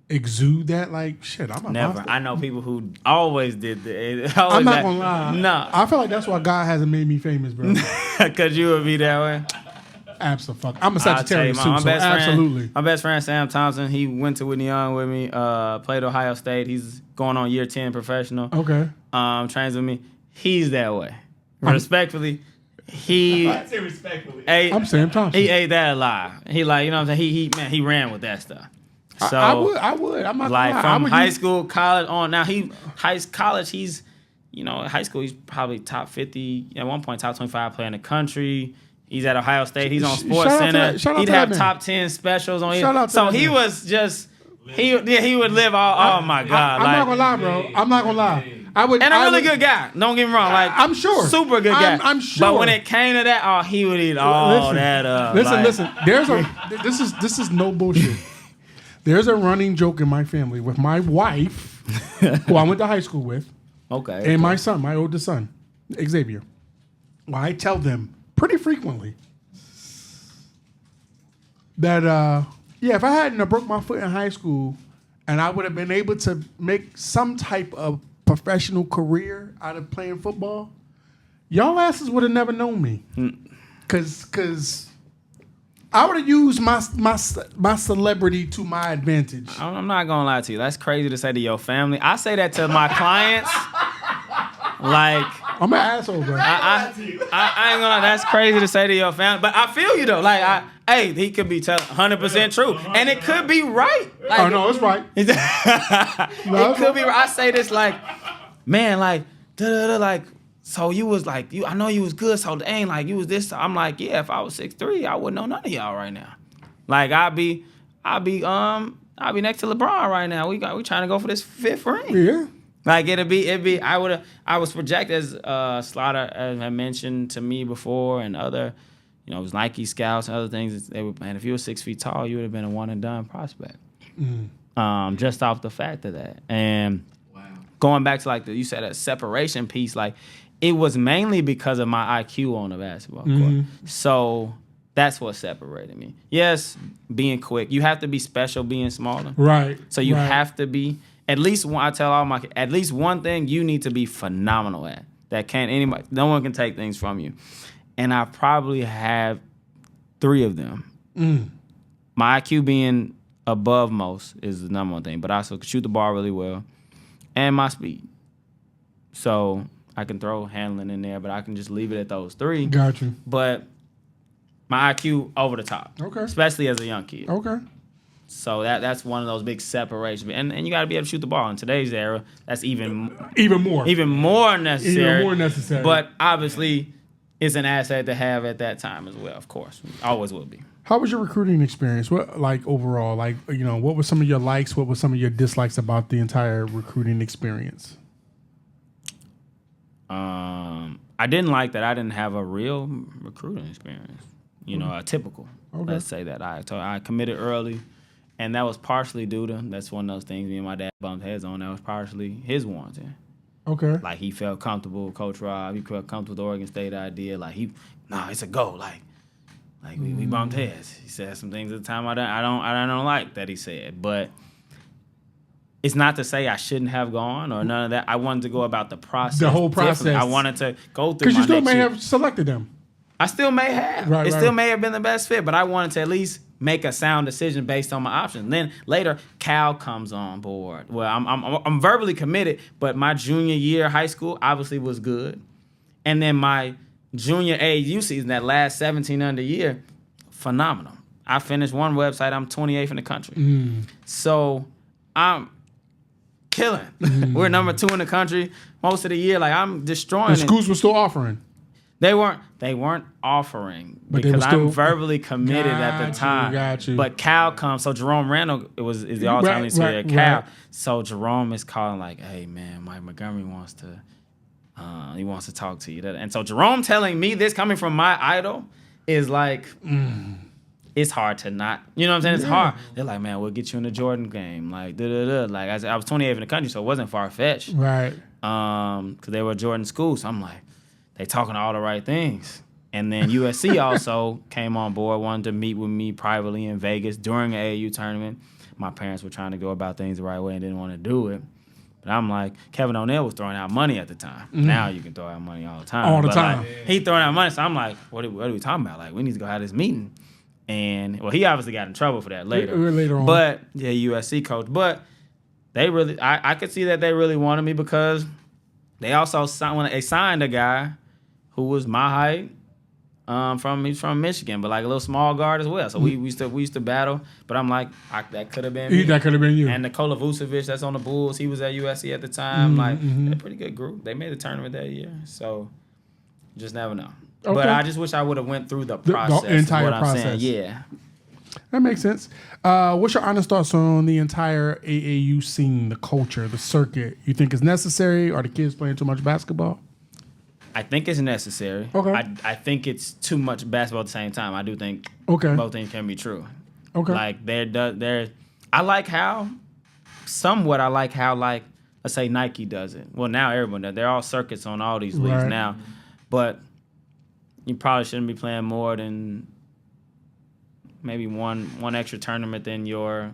exude that? Like, shit, I'm a never. monster? I know people who always did that. I'm not gonna lie. No. I feel like that's why God hasn't made me famous, bro. Because you would be that way. Absolutely. I'm a Sagittarius too, so absolutely. My best friend, Sam Thompson, he went to Whitney Young with me, played Ohio State. He's going on year 10 professional. Okay. Trains with me. He's that way. Respectfully, I say respectfully. I'm Sam Thompson. He ate that alive. He like, you know what I'm saying? He ran with that stuff. So I would. I'm not like gonna lie. from high school, college on. Now college. He's high school. He's probably top 50 at one point, top 25 player in the country. He's at Ohio State. He's on Sports Center. He'd have top 10 specials on it. So he was just he would live all. Oh my God! I'm not gonna lie, bro. I'm not gonna lie. And a really good guy. Don't get me wrong. Like, I'm sure, super good guy. I'm sure. But when it came to that, he would eat all that up. Listen. This is no bullshit. There's a running joke in my family with my wife, who I went to high school with, and my son, my oldest son, Xavier. Well, I tell them pretty frequently that, if I hadn't have broke my foot in high school and I would have been able to make some type of professional career out of playing football, y'all asses would have never known me. Because I would have used my celebrity to my advantage. I'm not gonna lie to you. That's crazy to say to your family. I say that to my clients. Like, I'm an asshole, bro. I ain't gonna lie. That's crazy to say to your family. But I feel you though. Like, hey, he could be 100% true, and it could be right. Like, oh no, it's right. It could be right. I say this like, man, like, like. So you was like, I know you was good, so dang, like you was this. I'm like, yeah, if I was 6'3", I wouldn't know none of y'all right now. Like I'd be next to LeBron right now. We trying to go for this 5th ring. Yeah. Like it'd be I was projected as Slaughter had mentioned to me before, and other, it was Nike scouts and other things. They were, man, if you were 6 feet tall, you would have been a one and done prospect. Just off the fact of that. And going back to like you said, that separation piece, like it was mainly because of my IQ on the basketball court. So that's what separated me. Yes, being quick. You have to be special being smaller. Right. So you have to be, at least one, I tell all my kids, at least one thing you need to be phenomenal at. That can't anybody, no one can take things from you. And I probably have 3 of them. My IQ being above most is the number one thing, but I also can shoot the ball really well. And my speed. So I can throw handling in there, but I can just leave it at those 3. Got you. But my IQ over the top. Okay. Especially as a young kid. Okay. So that's one of those big separations. And you got to be able to shoot the ball. In today's era, that's even more necessary. Even more necessary. But obviously, it's an asset to have at that time as well, of course. Always will be. How was your recruiting experience? What, like, overall? Like, what were some of your likes? What were some of your dislikes about the entire recruiting experience? I didn't like that I didn't have a real recruiting experience. A typical. Okay. Let's say that I committed early, and that was partially due to, that's one of those things me and my dad bumped heads on. That was partially his wanting. Okay. Like he felt comfortable with Coach Rob. He felt comfortable with the Oregon State idea. Like it's a go. Like we bumped heads. He said some things at the time I don't like that he said, but it's not to say I shouldn't have gone or none of that. I wanted to go about the process. The whole process. I wanted to go through. Because you still may have selected them. I still may have. Right, it still may have been the best fit, but I wanted to at least make a sound decision based on my options. Then later, Cal comes on board. Well, I'm verbally committed, but my junior year of high school obviously was good, and then my junior AAU season, that last 17 under year, phenomenal. I finished one website. I'm 28th in the country. So I'm killing. We're number 2 in the country most of the year. Like I'm destroying. The schools were still offering. They weren't offering but because still, I'm verbally committed at the time. Got you. But Cal comes, so Jerome Randall is the all-time leader at Cal. Right. So Jerome is calling like, "Hey man, Mike Montgomery wants to talk to you." And so Jerome telling me this coming from my idol is like, it's hard to not. You know what I'm saying? It's hard. They're like, "Man, we'll get you in the Jordan game." Like, Like I was 28th in the country, so it wasn't far-fetched. Right. Because they were Jordan schools. So I'm like, they talking all the right things. And then USC also came on board, wanted to meet with me privately in Vegas during the AAU tournament. My parents were trying to go about things the right way and didn't want to do it. But I'm like, Kevin O'Neal was throwing out money at the time. Now you can throw out money all the time. All the time. Like, he throwing out money. So I'm like, what are we talking about? Like, we need to go have this meeting. And, well, he obviously got in trouble for that later. Later on. But, yeah, USC coach. But they really, I could see that they really wanted me because they also signed a guy who was my height, he's from Michigan, but like a little small guard as well. So we used to battle. But I'm like, that could have been me. That could have been you. And Nikola Vucevic, that's on the Bulls, he was at USC at the time. They're a pretty good group. They made the tournament that year. So just never know. Okay. But I just wish I would have went through the process. The entire what process. I'm saying. Yeah. That makes sense. What's your honest thoughts on the entire AAU scene, the culture, the circuit? You think it's necessary? Are the kids playing too much basketball? I think it's necessary. Okay. I think it's too much basketball at the same time. I do think both things can be true. Okay. Like I like how, like, let's say Nike does it. Well, now everyone does. They're all circuits on all these leagues now. But you probably shouldn't be playing more than maybe one extra tournament than your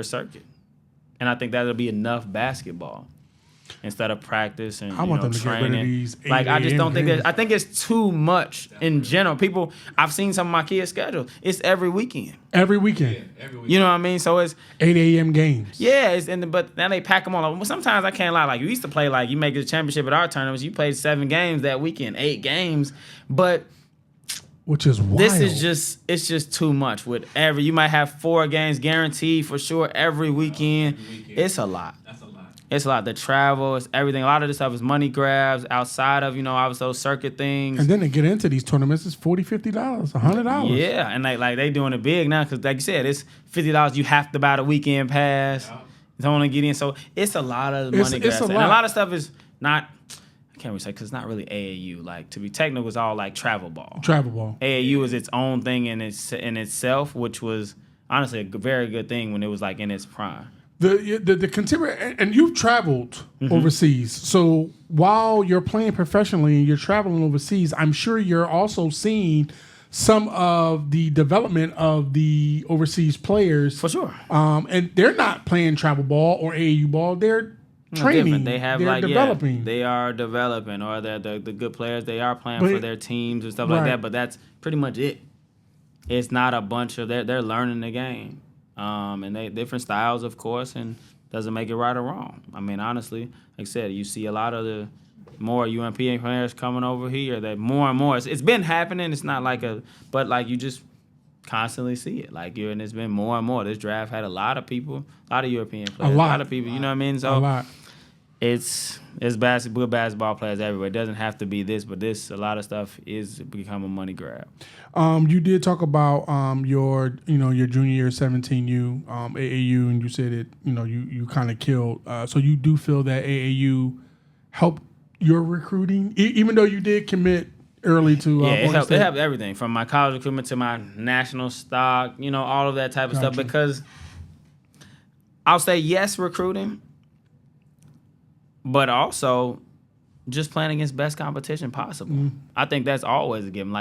circuit. And I think that'll be enough basketball. instead of practice and I want them to training. get rid of these. Like I just don't think games. I think it's too much in general. People, I've seen some of my kids' schedules. It's every weekend. Every weekend. You know what I mean? So it's 8 a.m. games. Yeah, but now they pack them all up. Sometimes I can't lie. Like you used to play, like you make a championship at our tournaments. You played 7 games that weekend, 8 games, but. Which is wild. This is it's just too much. You might have 4 games guaranteed for sure every weekend. It's a lot. That's a lot. It's a lot. The travel, it's everything. A lot of this stuff is money grabs outside of, obviously those circuit things. And then to get into these tournaments, it's $40, $50, $100. Yeah, and they doing it big now because, like you said, it's $50. You have to buy the weekend pass. Yeah. Don't want to get in. So it's a lot of money grabs. And a lot of stuff is not. I can't really say because it's not really AAU. Like to be technical, it's all like travel ball. Travel ball. AAU is its own thing in itself, which was honestly a very good thing when it was like in its prime. The contemporary, and you've traveled overseas. So while you're playing professionally and you're traveling overseas, I'm sure you're also seeing some of the development of the overseas players. For sure. And they're not playing travel ball or AAU ball. They're training. Different. They have they're developing. They are developing, or the good players. They are playing for their teams and stuff like that. But that's pretty much it. It's not a bunch of they're learning the game, and they different styles, of course, and doesn't make it right or wrong. I mean, honestly, like I said, you see a lot of the more UMPA players coming over here. That more and more. It's been happening. It's not like but like you just constantly see it. Like and it's been more and more. This draft had a lot of people, a lot of European players, a lot of people. You know what I mean? So a lot. It's basketball players everywhere. It doesn't have to be this, but a lot of stuff is become a money grab. You did talk about your junior year 17U AAU, and you said it. You kind of killed. So you do feel that AAU helped your recruiting, even though you did commit early to. It helped everything from my college recruitment to my national stock. All of that type of stuff. Because I'll say yes, recruiting. But also, just playing against best competition possible. I think that's always a given.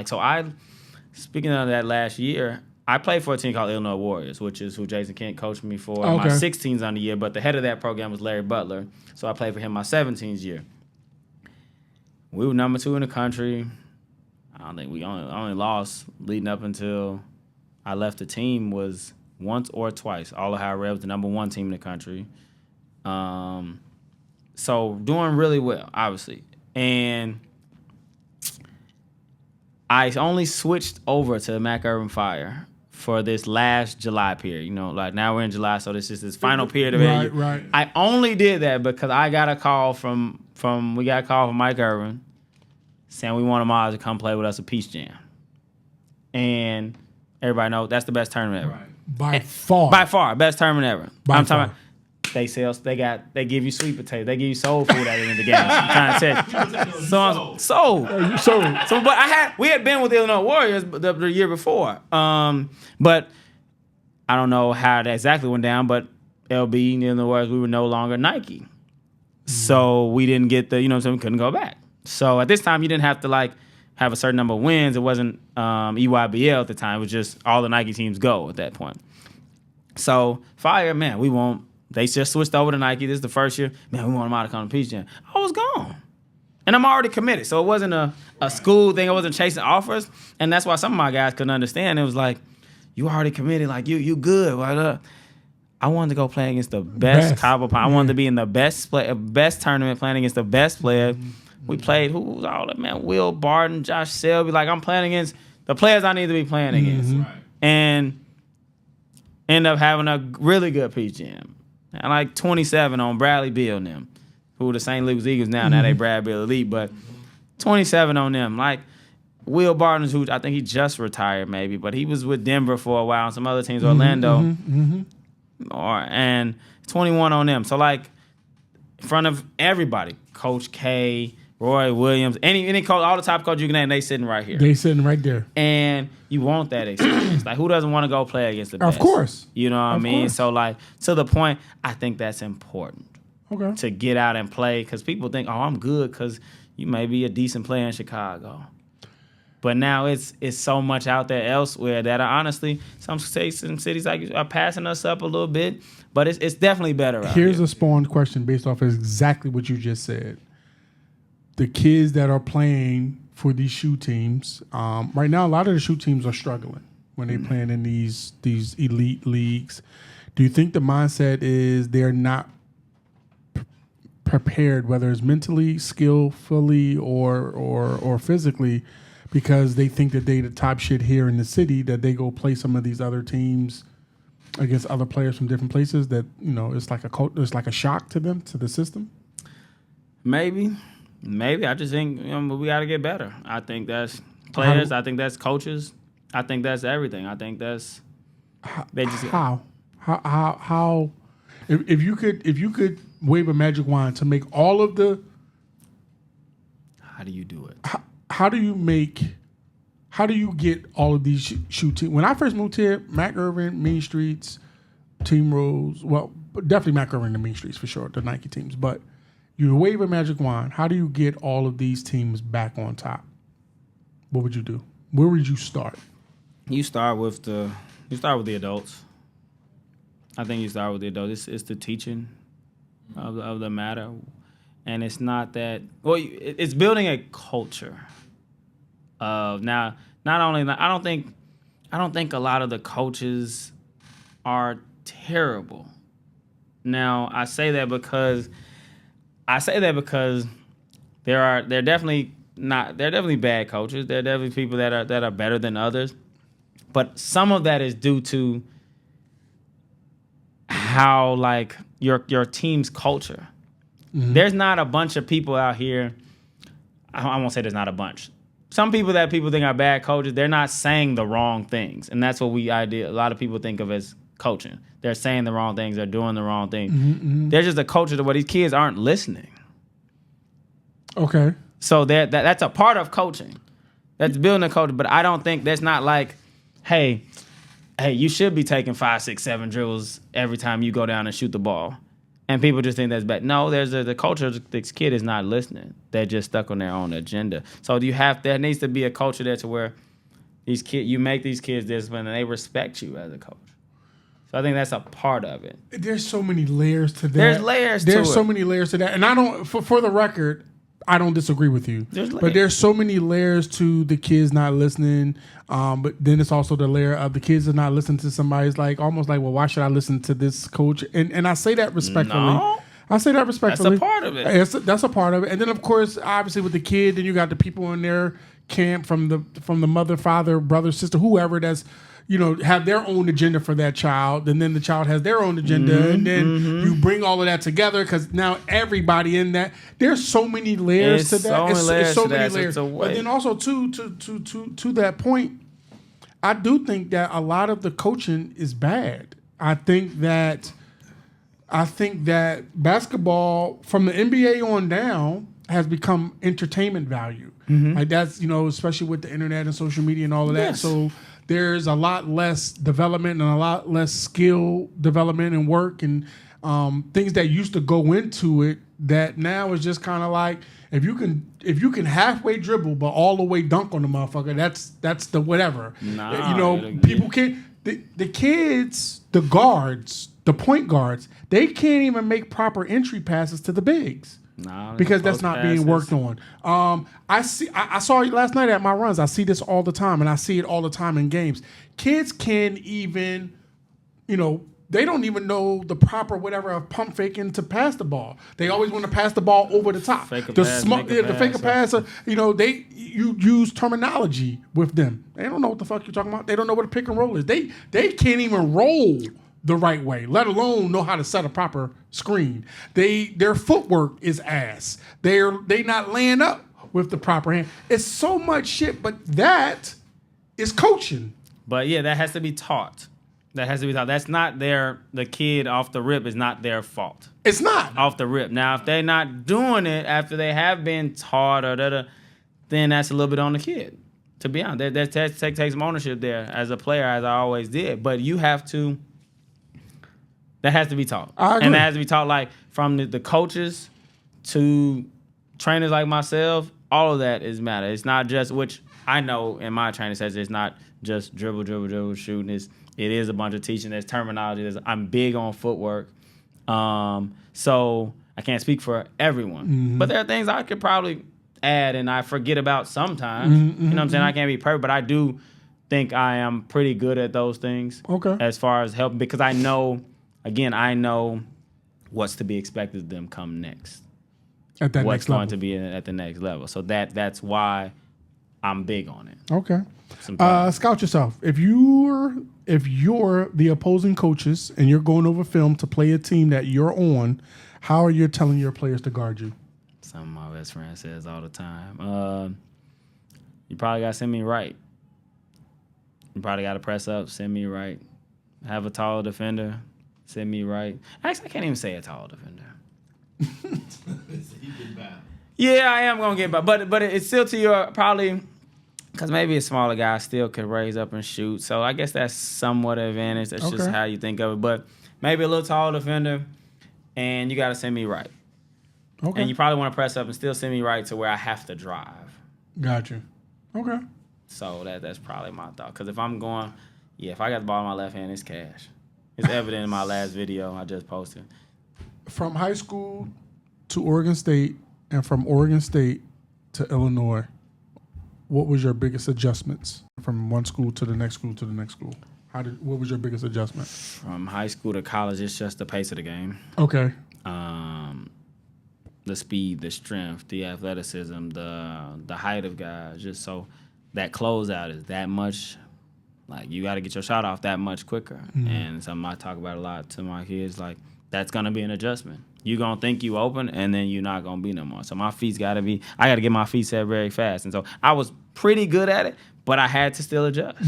Speaking of that last year, I played for a team called Illinois Warriors, which is who Jason Kent coached me for. Okay. My 16s on the year, but the head of that program was Larry Butler. So I played for him my 17s year. We were number 2 in the country. I don't think we only lost leading up until I left the team was once or twice. All Ohio Red was the number 1 team in the country. So doing really well, obviously. And I only switched over to Mac Urban Fire for this last July period. Now we're in July, so this is this final period of AAU. Right. I only did that because I got a call from Mike Urban saying we want Ahmad to come play with us at Peach Jam. And everybody knows that's the best tournament ever. Right. By far, best tournament ever. I'm talking about. They give you sweet potatoes. They give you soul food at the end of the game. I'm trying to say. So, but we had been with the Illinois Warriors the year before. But I don't know how that exactly went down, but LB and the Illinois Warriors, we were no longer Nike. So we didn't get we couldn't go back. So at this time, you didn't have to have a certain number of wins. It wasn't EYBL at the time. It was just all the Nike teams go at that point. So Fire, man, we won't. They just switched over to Nike. This is the first year. Man, we want them out to come to Peach Jam. I was gone. And I'm already committed. So it wasn't a school thing. I wasn't chasing offers. And that's why some of my guys couldn't understand. It was like, you already committed. Like, you good. I wanted to go play against the best Cabo Pine. I wanted to be in the best tournament playing against the best player. We played, who was all that, man? Will Barton, Josh Selby. I'm playing against the players I need to be playing against. Right. And end up having a really good Peach Jam. And 27 on Bradley Beal and them, who are the St. Louis Eagles now. Now they Brad Beal Elite, but 27 on them. Will Barton, who I think he just retired maybe, but he was with Denver for a while and some other teams, Orlando. And 21 on them. So in front of everybody, Coach K, Roy Williams, any coach, all the top coaches you can name, they sitting right here. They sitting right there. And you want that experience. Who doesn't want to go play against the best? Of course. You know what I mean? Course. So, to the point, I think that's important. Okay. To get out and play, because people think, I'm good because you may be a decent player in Chicago. But now it's so much out there elsewhere that honestly, some states and cities are passing us up a little bit, but it's definitely better out Here's here. a spawned question based off of exactly what you just said. The kids that are playing for these shoe teams, right now, a lot of the shoe teams are struggling when they're playing in these elite leagues. Do you think the mindset is they're not prepared, whether it's mentally, skillfully, or physically, because they think that they the top shit here in the city, that they go play some of these other teams against other players from different places, that it's like a shock to them, to the system? Maybe. I just think we got to get better. I think that's players. I think that's coaches. I think that's everything. I think that's how if you could wave a magic wand to make all of the. How do you do it? How do you get all of these shoe teams? When I first moved here, Mac Irvin, Mean Streets, Team Rose, well, definitely Mac Irvin and Mean Streets for sure, the Nike teams. But you wave a magic wand, how do you get all of these teams back on top? What would you do? Where would you start? You start with the adults. I think you start with the adults. It's the teaching of the matter. And it's not that, well, it's building a culture of now. Not only that, I don't think a lot of the coaches are terrible. Now I say that because they're definitely bad coaches. They're definitely people that are better than others. But some of that is due to how like your team's culture. Mm-hmm. There's not a bunch of people out here. I won't say there's not a bunch. Some people that people think are bad coaches, they're not saying the wrong things. And that's what a lot of people think of as coaching. They're saying the wrong things. They're doing the wrong thing. Mm-hmm. There's just a culture where these kids aren't listening. Okay. So that's a part of coaching. That's building a culture. But I don't think that's not like, hey, you should be taking 5, 6, 7 dribbles every time you go down and shoot the ball. And people just think that's bad. No, there's the culture. This kid is not listening. They're just stuck on their own agenda. So there needs to be a culture there to where you make these kids disciplined and they respect you as a coach. So I think that's a part of it. There's so many layers to that. There's so many layers to that. And I don't, for the record, I don't disagree with you. But there's so many layers to the kids not listening. But then it's also the layer of the kids are not listening to somebody. It's like almost like, well, why should I listen to this coach? And I say that respectfully. No. I say that respectfully. That's a part of it. That's a part of it. And then of course, obviously with the kid, then you got the people in their camp from the mother, father, brother, sister, whoever that's have their own agenda for that child, and then the child has their own agenda, and then you bring all of that together because now everybody in that. There's so many layers to that. It's so many layers. But then also to that point, I do think that a lot of the coaching is bad. I think that basketball from the NBA on down has become entertainment value. Mm-hmm. Like that's especially with the internet and social media and all of that. Yes. So there's a lot less development and a lot less skill development and work and things that used to go into it that now is just kind of like if you can halfway dribble but all the way dunk on the motherfucker, that's the whatever. People can't. The kids, the guards, the point guards, they can't even make proper entry passes to the bigs. Because that's not being worked on. I saw it last night at my runs. I see this all the time, and I see it all the time in games. Kids can't even, they don't even know the proper whatever of pump faking to pass the ball. They always want to pass the ball over the top. The fake a pass. You use terminology with them. They don't know what the fuck you're talking about. They don't know what a pick and roll is. They can't even roll the right way, let alone know how to set a proper screen. Their footwork is ass. They not laying up with the proper hand. It's so much shit, but that is coaching. But yeah, that has to be taught. That's not the kid off the rip is not their fault. It's not. Off the rip. Now, if they're not doing it after they have been taught then that's a little bit on the kid. To be honest, that takes some ownership there as a player, as I always did. But you have to. That has to be taught. And that has to be taught like from the coaches to trainers like myself. All of that is matter. It's not just which I know in my training session, it's not just dribble, shooting. It is a bunch of teaching. There's terminology. I'm big on footwork. So I can't speak for everyone. But there are things I could probably add and I forget about sometimes. You know what I'm saying? I can't be perfect, but I do think I am pretty good at those things. Okay. As far as helping, because I know what's to be expected of them come next. At that what's next level. going to be at the next level. So that's why I'm big on it. Okay. Scout yourself. If you're the opposing coaches and you're going over film to play a team that you're on, how are you telling your players to guard you? Something my best friend says all the time. You probably got to send me right. You probably got to press up, send me right. Have a tall defender, send me right. Actually, I can't even say a tall defender. Yeah, I am going to get by. But it's still to your probably, because maybe a smaller guy still could raise up and shoot. So I guess that's somewhat an advantage. That's just how you think of it. But maybe a little tall defender, and you got to send me right. Okay. And you probably want to press up and still send me right to where I have to drive. Gotcha. Okay. So that's probably my thought. Because if I'm going, if I got the ball in my left hand, it's cash. It's evident in my last video I just posted. From high school to Oregon State and from Oregon State to Illinois, what was your biggest adjustments from one school to the next school to the next school? What was your biggest adjustment? From high school to college, it's just the pace of the game. Okay. The speed, the strength, the athleticism, the height of guys, just so that closeout is that much. Like, you got to get your shot off that much quicker. And something I talk about a lot to my kids, like, that's going to be an adjustment. You're going to think you open, and then you're not going to be no more. So my feet's got to be – I got to get my feet set very fast. And so I was pretty good at it, but I had to still adjust.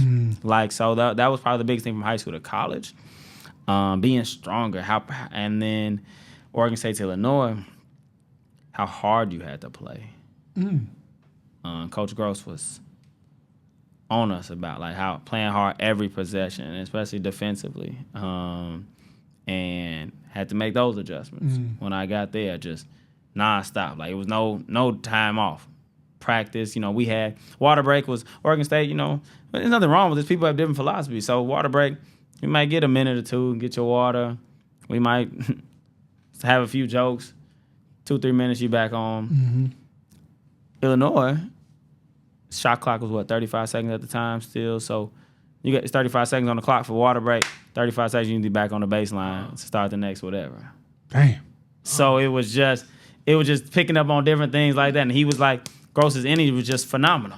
Like, so that was probably the biggest thing from high school to college. Being stronger. And then Oregon State to Illinois, how hard you had to play. Coach Gross was on us about, like, how playing hard every possession, especially defensively. And had to make those adjustments. When I got there, just nonstop. Like, it was no time off. Practice, we had water break was Oregon State, there's nothing wrong with this. People have different philosophies. So water break, you might get a minute or two and get your water. We might have a few jokes. 2-3 minutes, you back on. Illinois, shot clock was 35 seconds at the time still. So you got 35 seconds on the clock for water break. 35 seconds, you need to be back on the baseline to start the next whatever. Damn. So it was just picking up on different things like that. And he was like, Gross's energy was just phenomenal.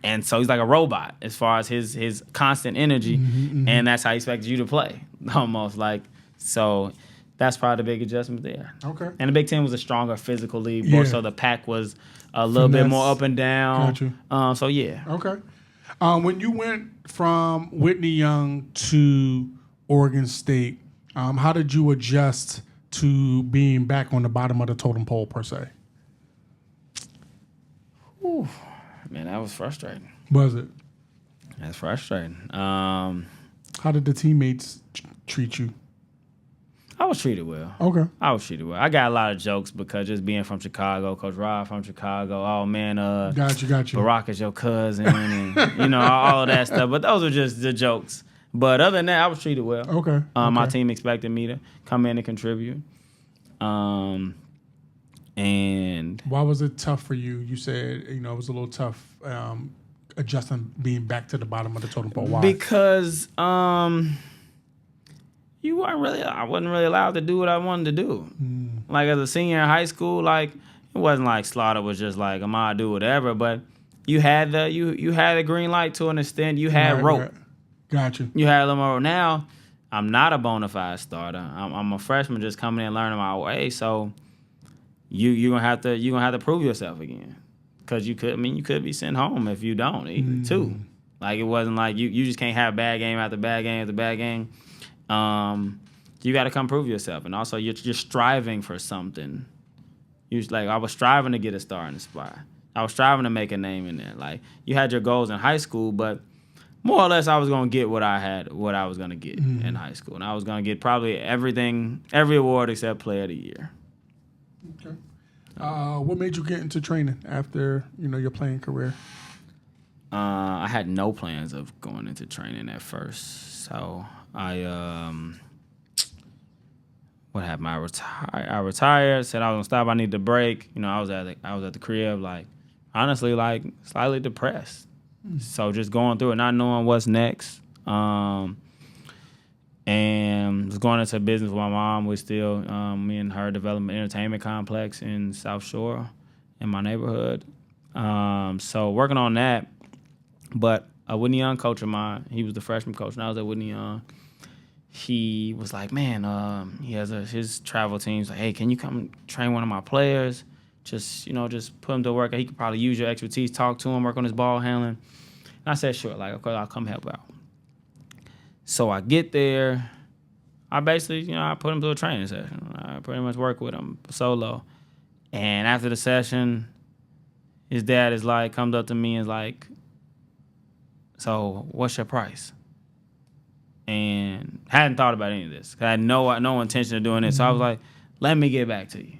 And so he's like a robot as far as his constant energy. And that's how he expected you to play. Almost like, so that's probably the big adjustment there. Okay. And the Big Ten was a stronger physical league. More so the pack was a little bit more up and down. Got you. So yeah. Okay. When you went from Whitney Young to Oregon State, how did you adjust to being back on the bottom of the totem pole per se? Whew. Man, that was frustrating. Was it? That's frustrating. How did the teammates treat you? I was treated well. Okay. I was treated well. I got a lot of jokes because just being from Chicago, Coach Rod from Chicago, oh man, got you. Barack is your cousin, and all of that stuff. But those were just the jokes. But other than that, I was treated well. Okay. My team expected me to come in and contribute. And why was it tough for you? You said it was a little tough adjusting, being back to the bottom of the totem pole. Why? Because I wasn't really allowed to do what I wanted to do. Like, as a senior in high school, like, it wasn't like Slaughter was just like, I'm gonna do whatever, but you had you had a green light to an extent. You had rope. Right. Gotcha. You had a little more. Now, I'm not a bona fide starter. I'm a freshman just coming in learning my way. So you're gonna have to prove yourself again, because you could be sent home if you don't either too. Like, it wasn't like you just can't have bad game after bad game after bad game. You got to come prove yourself, and also you're striving for something. I was striving to get a starting spot. I was striving to make a name in there. Like, you had your goals in high school, but more or less I was gonna get what I was gonna get in high school, and I was gonna get probably every award except Player of the Year. Okay. What made you get into training after your playing career? I had no plans of going into training at first. So I what happened? I retired. Said I was gonna stop. I needed a break. I was at the crib, like honestly, like slightly depressed. So just going through it, not knowing what's next. And was going into business with my mom. We're still me and her developing an entertainment complex in South Shore, in my neighborhood. So working on that. But a Whitney Young coach of mine, he was the freshman coach, and I was at Whitney Young. He was like, man, he has his travel team. He's like, hey, can you come train one of my players? Just put him to work. He could probably use your expertise, talk to him, work on his ball handling. And I said, sure, like, okay, I'll come help out. So I get there. I basically, I put him through a training session. I pretty much work with him solo. And after the session, his dad comes up to me and is like, so what's your price? And hadn't thought about any of this. I had no intention of doing it. So I was like, let me get back to you.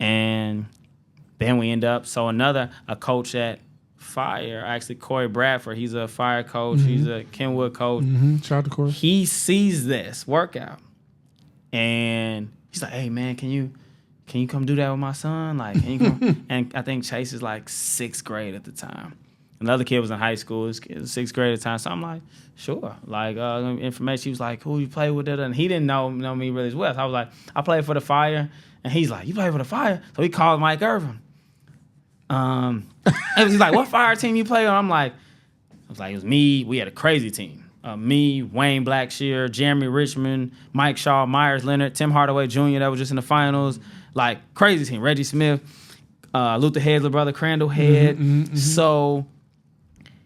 And then we end up, a coach at Fire, actually Corey Bradford, he's a Fire coach, he's a Kenwood coach. Shout out to Corey. He sees this workout and he's like, hey man, can you come do that with my son? Like, can you come? And I think Chase is like 6th grade at the time. Another kid was in high school, he was 6th grade at the time. So I'm like, sure. Like, information, he was like, who you play with? And he didn't know me really as well. So I was like, I played for the Fire. And he's like, you play for the Fire? So he called Mike Irvin. He's like, what Fire team you play on? I was like, it was me. We had a crazy team. Me, Wayne Blackshear, Jeremy Richmond, Mike Shaw, Myers Leonard, Tim Hardaway Jr. that was just in the finals. Like, crazy team. Reggie Smith, Luther Head's brother, Crandall Head. So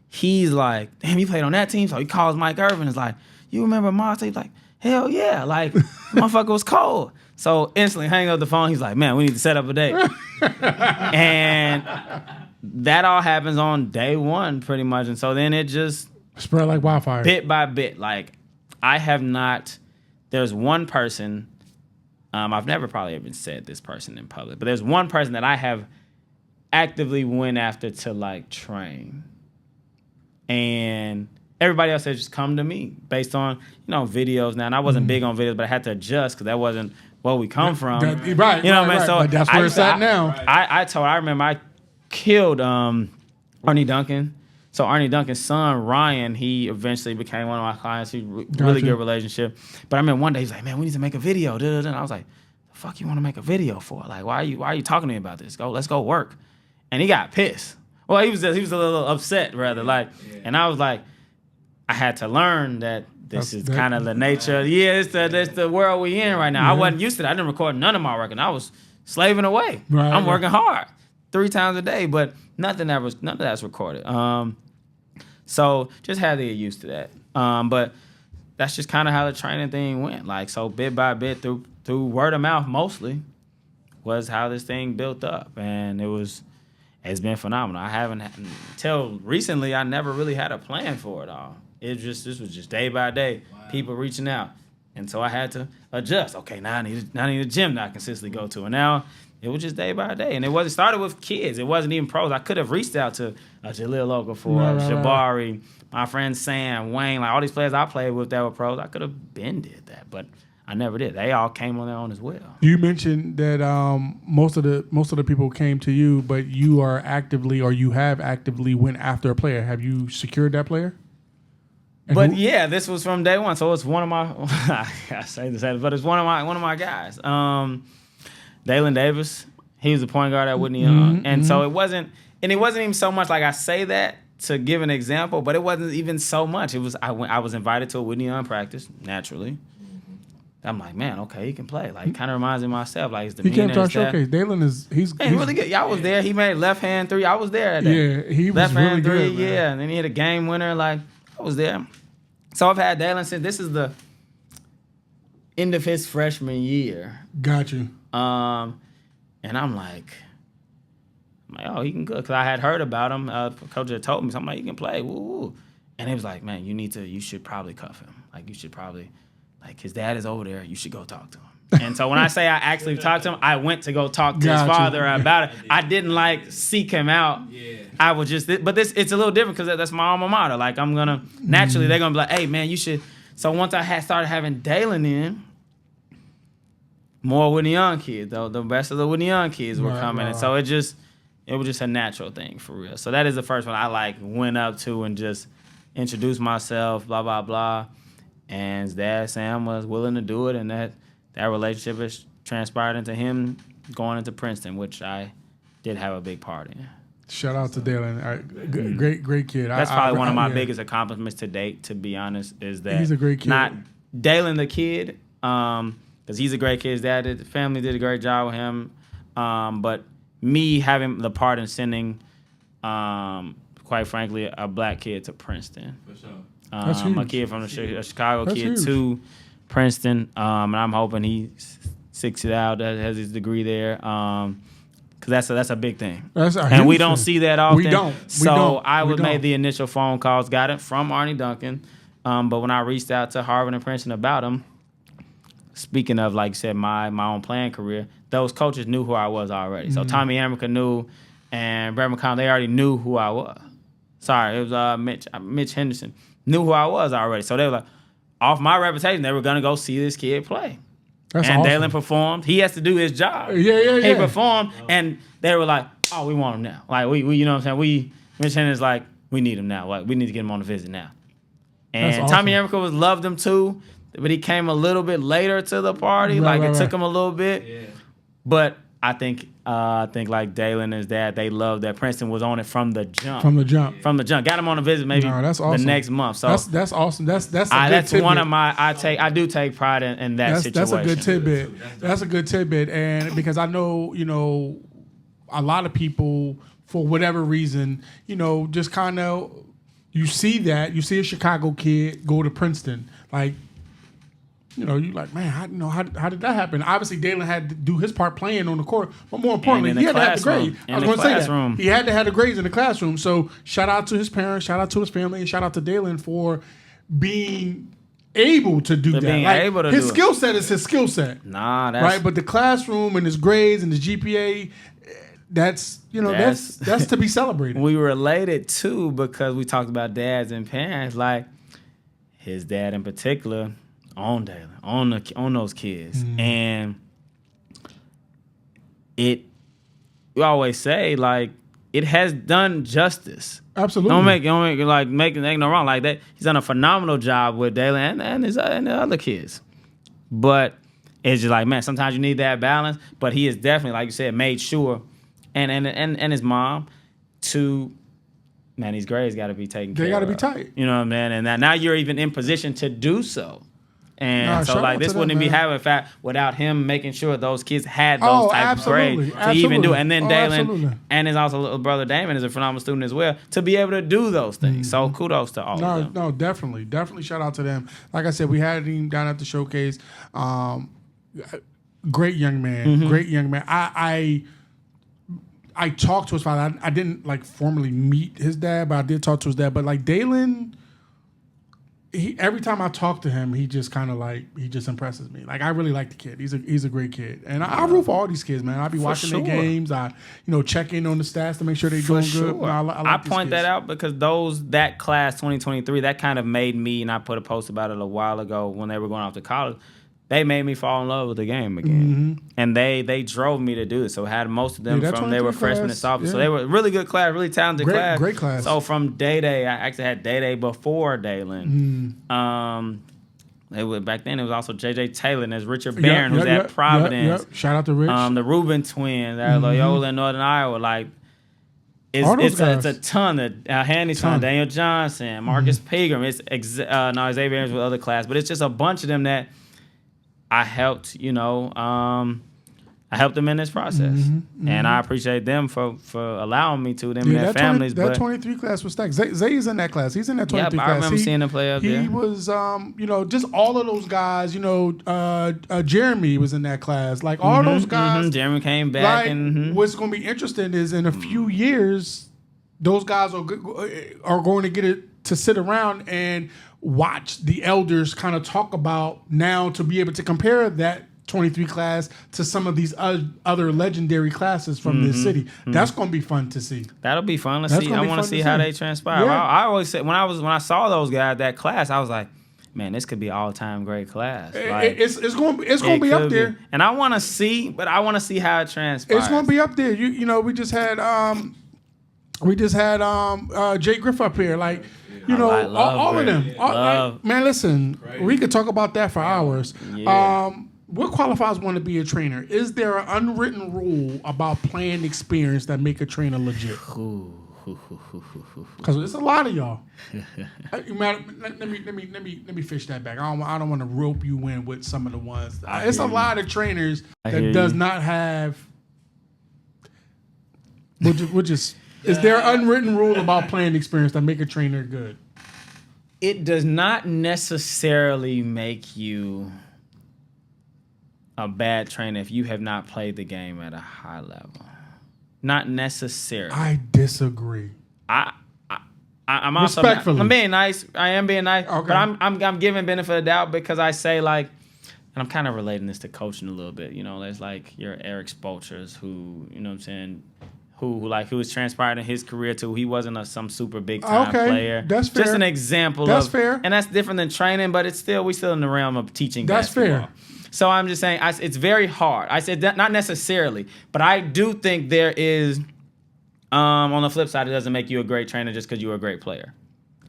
he's like, damn, you played on that team? So he calls Mike Irvin and is like, you remember Moss? He's like, hell yeah. Like, motherfucker was cold. So instantly hang up the phone. He's like, man, we need to set up a date. And that all happens on day one pretty much. And so then it just spread like wildfire. Bit by bit. Like, there's one person, I've never probably even said this person in public, but there's one person that I have actively went after to like train. And everybody else said just come to me based on, videos now. And I wasn't big on videos, but I had to adjust because that wasn't where we come from. Right. You know what I mean? So but that's where it's at now. I remember I killed Arnie Duncan. So Arnie Duncan's son, Ryan, he eventually became one of my clients. Really good relationship. But I remember one day he's like, man, we need to make a video. And I was like, the fuck you want to make a video for? Like, why are you talking to me about this? Let's go work. And he got pissed. Well, he was a little upset rather. And I was like, I had to learn that this is kind of the nature. Yeah, it's the world we in right now. Yeah. I wasn't used to that. I didn't record none of my work, and I was slaving away. Right, I'm working hard 3 times a day, but none of that's recorded. So just had to get used to that. But that's just kind of how the training thing went. Like, so bit by bit through word of mouth mostly was how this thing built up, and it's been phenomenal. I haven't until recently. I never really had a plan for it all. This was just day by day, people reaching out, and so I had to adjust. Okay, now I need a gym that I consistently go to, and now it was just day by day. And it started with kids. It wasn't even pros. I could have reached out to Jalil Okafor, Jabari, my friend Sam, Wayne, like all these players I played with that were pros. I could have been did that, but I never did. They all came on their own as well. You mentioned that most of the people came to you, but you have actively went after a player. Have you secured that player? But yeah, this was from day one. So it's one of my I say this, but it's one of my guys. Dalen Davis. He was the point guard at Whitney Young. And so it wasn't even so much like I say that to give an example, but it wasn't even so much. It was I was invited to a Whitney Young practice, naturally. I'm like, man, okay, he can play. Like, kind of reminds me of myself. Like, his demeanor. He came to our showcase. Dalen he's really good. Yeah, I was there. He made left hand 3. I was there at that. Yeah, he was left really hand 3. Good, man. Yeah, and then he had a game winner. Like, I was there. So I've had Dalen since this is the end of his freshman year. Got you. And I'm like, oh, he can good because I had heard about him. Coach had told me something like he can play. Woo. And he was like, man, you should probably cuff him. Like, you should probably. Like, his dad is over there. You should go talk to him. And so when I say I actually talked to him, I went to go talk to his father about it. I didn't, seek him out I would just, but it's a little different because that's my alma mater. Like I'm gonna naturally, they're gonna be like, hey man, you should. So once I started having Dalen in, more Whitney Young kids, though the rest of the Whitney Young kids were coming, and so it was just a natural thing for real. So that is the first one I like went up to and just introduced myself, blah blah blah, and his dad Sam was willing to do it, and that relationship has transpired into him going into Princeton, which I did have a big part in. Shout out to Dalen. Great kid. That's probably one of my biggest accomplishments to date, to be honest, is that he's a great kid. Not Dalen the kid, because he's a great kid. His dad the family did a great job with him. But me having the part in sending, quite frankly, a black kid to Princeton. For sure. That's huge. A kid from a Chicago That's kid huge. to Princeton. And I'm hoping he sticks it out, has his degree there. Because that's a big thing. And we don't see that often. We don't. I made the initial phone calls, got it from Arnie Duncan. But when I reached out to Harvard and Princeton about him, speaking of, like I said, my own playing career, those coaches knew who I was already. So Tommy Amica knew, and Brett McConnell, they already knew who I was. Sorry, it was Mitch Henderson. Knew who I was already. So they were like, off my reputation, they were going to go see this kid play. That's and awesome. Dalen performed. He has to do his job. Yeah. He performed, and they were like, "Oh, we want him now." Like we you know what I'm saying? Mitch Henderson's like, "We need him now. Like we need to get him on the visit now." And That's awesome. Tommy Amica loved him too, but he came a little bit later to the party. It took him a little bit. Yeah. But I think like Dalen and his dad, they loved that Princeton was on it from the jump. From the jump. Got him on a visit maybe that's awesome. the next month. So that's awesome. That's a good that's tidbit. one of my I do take pride in that situation. That's a good tidbit. That's a good tidbit, and because I know a lot of people for whatever reason just kind of you see a Chicago kid go to Princeton like. You're like, man, how did that happen? Obviously, Dalen had to do his part playing on the court, but more importantly, he had to have the grade. I was going to say that. He had to have the grades in the classroom. So shout out to his parents, shout out to his family, and shout out to Dalen for being able to do that. His skill set is his skill set. Nah, that's right. But the classroom and his grades and his GPA, that's to be celebrated. We related too because we talked about dads and parents. Like his dad in particular. On Dalen, on those kids, and we always say like it has done justice. Absolutely, don't make ain't no wrong like that. He's done a phenomenal job with Dalen and the other kids, but it's just like man, sometimes you need that balance. But he is definitely, like you said, made sure, and his mom to. Man, these grades got to be taken care of. They got to be tight. You know what I mean? And now you're even in position to do so. And so, like, this wouldn't be happening without him making sure those kids had those type of grades to even do it. And then Dalen and his also little brother Damon is a phenomenal student as well to be able to do those things. So kudos to all of them. No, definitely shout out to them. Like I said, we had him down at the showcase. Great young man. Great young man. I talked to his father. I didn't like formally meet his dad, but I did talk to his dad. But like Dalen. Every time I talk to him, he just kind of he just impresses me. Like I really like the kid. He's a great kid, and I root for all these kids, man. I be watching their games. I check in on the stats to make sure they're doing good. I point that out because that class 2023 that kind of made me, and I put a post about it a while ago when they were going off to college. They made me fall in love with the game again, and they drove me to do it. So I had most of them from they were freshmen and sophomores, so they were a really good class, really talented class. Great class. So from Day, I actually had Day before Dalen. Back then it was also J.J. Taylor and there's Richard Barron who's at Providence. Shout out to Rich. The Rubin twins at Loyola in Northern Iowa. Like it's a ton of Handy's son, Daniel Johnson, Marcus Pegram. It's Xavier Abrams with other class, but it's just a bunch of them that. I helped, I helped them in this process, and I appreciate them for allowing me to. Them and their families. That 23 class was stacked. Zay's in that class. He's in that 23 class. I remember seeing him play up there. He was, just all of those guys. Jeremy was in that class. Like all those guys. Jeremy came back. What's going to be interesting is in a few years, those guys are going to get it to sit around and watch the elders kind of talk about now to be able to compare that 23 class to some of these other legendary classes from this city. That's going to be fun to see. That'll be fun to see. I want to see how they transpire. Yeah. I always said when I saw those guys, that class, I was like, man, this could be all-time great class. Like, it's going to be up there. And I want to see, how it transpires. It's going to be up there. You know, we just had Jay Griff up here, like. You know, all of them. Man, listen, we could talk about that for hours. Yeah. What qualifies one to be a trainer? Is there an unwritten rule about playing experience that make a trainer legit? Because it's a lot of y'all. Let me fish that back. I don't want to rope you in with some of the ones. It's a lot of trainers that does not have. We'll just. Is there an unwritten rule about playing experience that make a trainer good? It does not necessarily make you a bad trainer if you have not played the game at a high level. Not necessarily. I disagree. I'm also respectfully. I'm being nice. I am being nice. Okay. But I'm giving benefit of the doubt because I say like, and I'm kind of relating this to coaching a little bit. You know, there's like your Xposures who, you know what I'm saying, who was transpired in his career too. He wasn't some super big time player. That's fair. Just an example. That's fair. And that's different than training, but we still in the realm of teaching. That's basketball. fair. So I'm just saying it's very hard. I said that not necessarily, but I do think there is. On the flip side, it doesn't make you a great trainer just because you're a great player.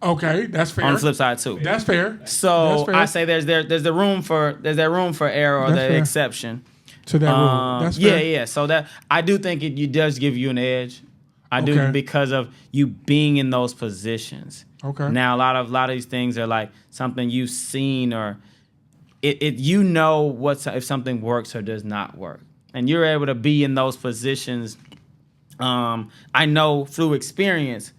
Okay, that's fair. On the flip side too. That's fair. So that's fair. I say there's the room for error or That's the fair. exception To that rule. That's fair. Yeah. So that I do think it does give you an edge. I do Okay. because of you being in those positions. Okay. Now a lot of these things are like something you've seen or it you know if something works or does not work, and you're able to be in those positions. I know through experience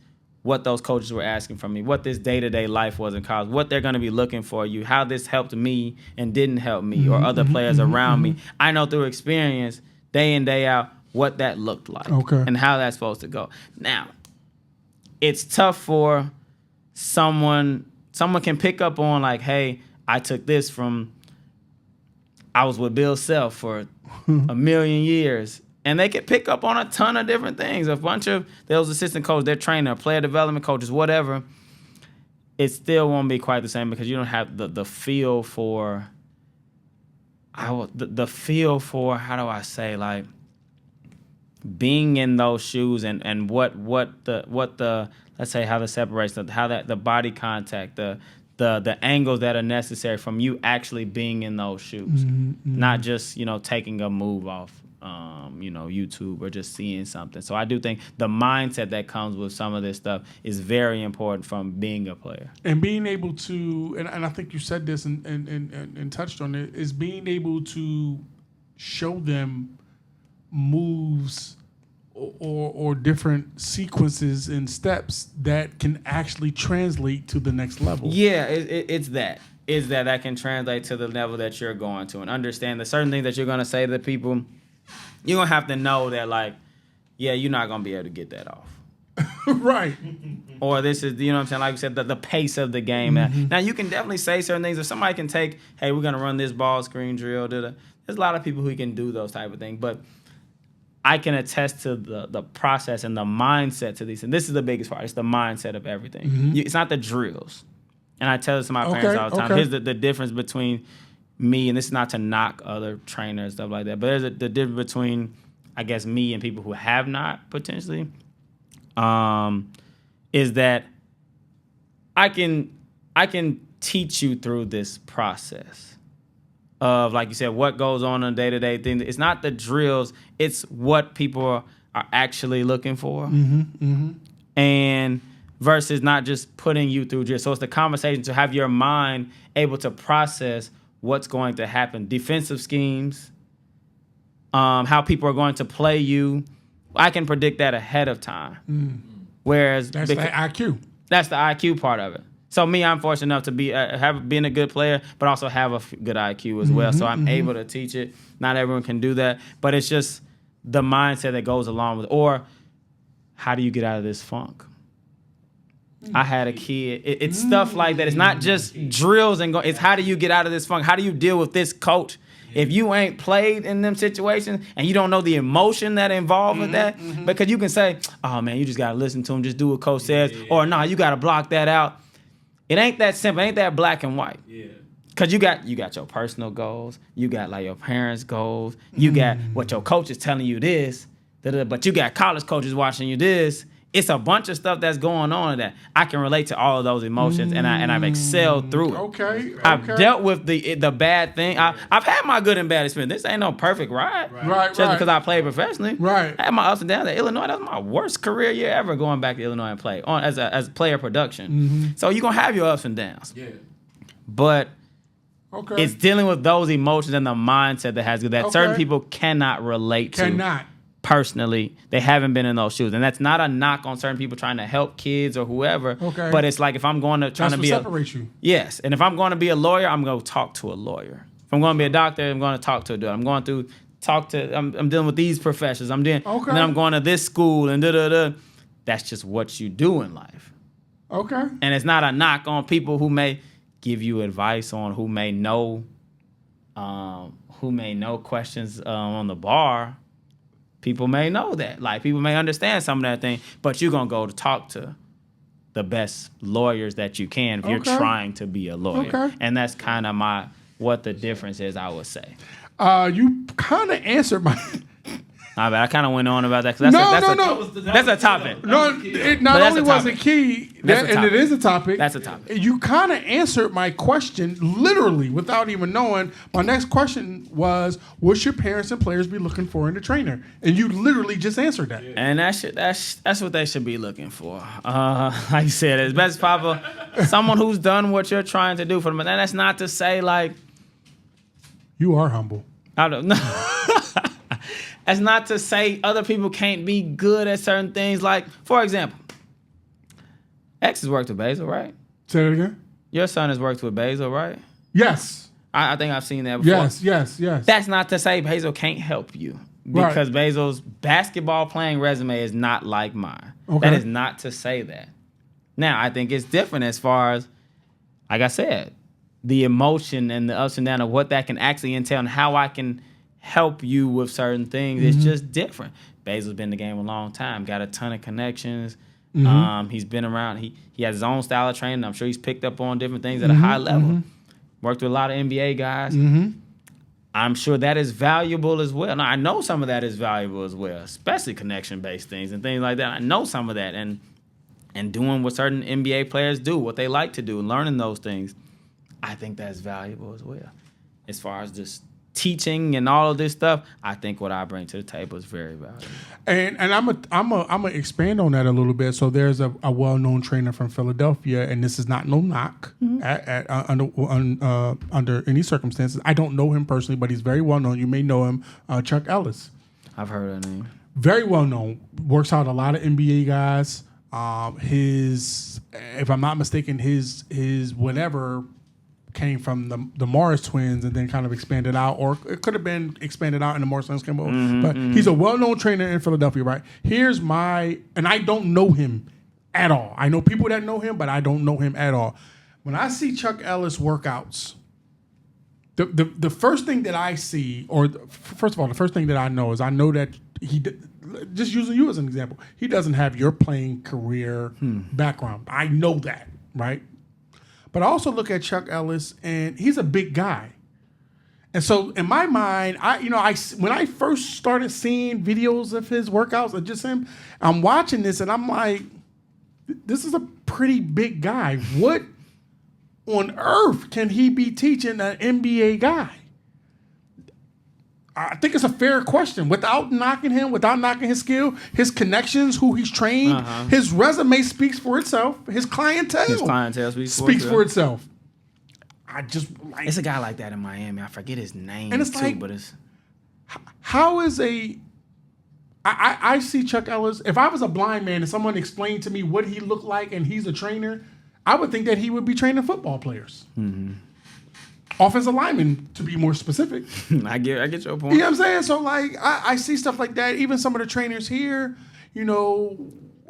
what those coaches were asking from me, what this day-to-day life was in college, what they're going to be looking for you, how this helped me and didn't help me or other players around me. I know through experience, day in, day out, what that looked like and how that's supposed to go. Now, it's tough for someone can pick up on like, hey, I took this from, I was with Bill Self for a million years. And they could pick up on a ton of different things. A bunch of those assistant coaches, their trainer, player development coaches, whatever, it still won't be quite the same because you don't have the feel for how do I say, like being in those shoes and what the let's say how the separation, how that the body contact, the angles that are necessary from you actually being in those shoes, not just taking a move off. YouTube or just seeing something. So I do think the mindset that comes with some of this stuff is very important from being a player. And being able to, and I think you said this and touched on it, is being able to show them moves or different sequences and steps that can actually translate to the next level. Yeah, it's that. Is that can translate to the level that you're going to and understand the certain things that you're going to say to the people. You're going to have to know that, like, yeah, you're not going to be able to get that off. Right. Or this is, you know what I'm saying, like you said, the pace of the game. Now, you can definitely say certain things. If somebody can take, hey, we're going to run this ball screen drill. There's a lot of people who can do those type of things. But I can attest to the process and the mindset to these. And this is the biggest part. It's the mindset of everything. It's not the drills. And I tell this to my parents all the time. Here's the difference between me, and this is not to knock other trainers and stuff like that, but there's the difference between, I guess, me and people who have not potentially, is that I can teach you through this process of, like you said, what goes on a day-to-day thing. It's not the drills, it's what people are actually looking for. And versus not just putting you through drills. So it's the conversation to have your mind able to process what's going to happen, defensive schemes, how people are going to play you. I can predict that ahead of time. Whereas that's the IQ. That's the IQ part of it. So me, I'm fortunate enough to being a good player, but also have a good IQ as well. So I'm able to teach it. Not everyone can do that, but it's just the mindset that goes along with. Or how do you get out of this funk? I had a kid. It's stuff like that. It's not just drills and it's how do you get out of this funk? How do you deal with this coach? If you ain't played in them situations and you don't know the emotion that involved with that, because you can say, oh, man, you just got to listen to him, just do what coach says, or no, you got to block that out. It ain't that simple. It ain't that black and white. Yeah. Because you got your personal goals. You got, like, your parents' goals. You got what your coach is telling you this, but you got college coaches watching you this. It's a bunch of stuff that's going on in that. I can relate to all of those emotions, and I've excelled through it. Okay. I've dealt with the bad thing. I've had my good and bad experience. This ain't no perfect ride. Right. Just because I played professionally. Right. I had my ups and downs at Illinois. That was my worst career year ever going back to Illinois and play as player production. So you're going to have your ups and downs. Yeah. But it's dealing with those emotions and the mindset that certain people cannot relate to. Personally, they haven't been in those shoes, and that's not a knock on certain people trying to help kids or whoever. Okay. But it's like if I'm going to separate you. Yes, and if I'm going to be a lawyer, I'm going to talk to a lawyer. If I'm going to be a doctor, I'm going to talk to a doctor. I'm going to I'm dealing with these professors. And then I'm going to this school and da. That's just what you do in life. Okay. And it's not a knock on people who may give you advice on who may know questions on the bar. People may know that. Like, people may understand some of that thing, but you're going to go to talk to the best lawyers that you can if you're trying to be a lawyer. Okay. And that's kind of what the difference is, I would say. You kind of answered my... I kind of went on about that because that's a topic. No, it not only was a key, and it is a topic. That's a topic. You kind of answered my question literally without even knowing. My next question was, what should parents and players be looking for in a trainer? And you literally just answered that. And that's what they should be looking for. Like you said, as best as possible, someone who's done what you're trying to do for them. And that's not to say like... You are humble. I don't know. That's not to say other people can't be good at certain things. Like, for example, X has worked with Basil, right? Say it again. Your son has worked with Basil, right? Yes. I think I've seen that before. Yes. That's not to say Basil can't help you. Because Basil's basketball playing resume is not like mine. Okay. That is not to say that. Now, I think it's different as far as, like I said, the emotion and the ups and downs of what that can actually entail and how I can help you with certain things. It's just different. Basil's been in the game a long time, got a ton of connections. He's been around. He has his own style of training. I'm sure he's picked up on different things at a high level. Worked with a lot of NBA guys. I'm sure that is valuable as well. Now, I know some of that is valuable as well, especially connection-based things and things like that. I know some of that. And doing what certain NBA players do, what they like to do, and learning those things, I think that's valuable as well. As far as just teaching and all of this stuff, I think what I bring to the table is very valuable. And I'm a expand on that a little bit. So there's a well-known trainer from Philadelphia, and this is not no knock under any circumstances. I don't know him personally, but he's very well known. You may know him, Chuck Ellis. I've heard that name. Very well known. Works out a lot of NBA guys. If I'm not mistaken, his whatever came from the Morris twins and then kind of expanded out, or it could have been expanded out in the Morris twins came over. But he's a well-known trainer in Philadelphia, right? And I don't know him at all. I know people that know him, but I don't know him at all. When I see Chuck Ellis workouts, the first thing that I see, or first of all, the first thing that I know is I know that he, just using you as an example, he doesn't have your playing career background. I know that, right? But I also look at Chuck Ellis, and he's a big guy. And so in my mind, when I first started seeing videos of his workouts of just him, I'm watching this and I'm like, this is a pretty big guy. What on earth can he be teaching an NBA guy? I think it's a fair question. Without knocking him, without knocking his skill, his connections, who he's trained, his resume speaks for itself. His clientele speaks for itself. It's a guy like that in Miami. I forget his name and it's too, like, but it's how is I see Chuck Ellis. If I was a blind man and someone explained to me what he looked like and he's a trainer, I would think that he would be training football players. Offensive linemen, to be more specific. I get your point. You know what I'm saying? So, like, I see stuff like that. Even some of the trainers here,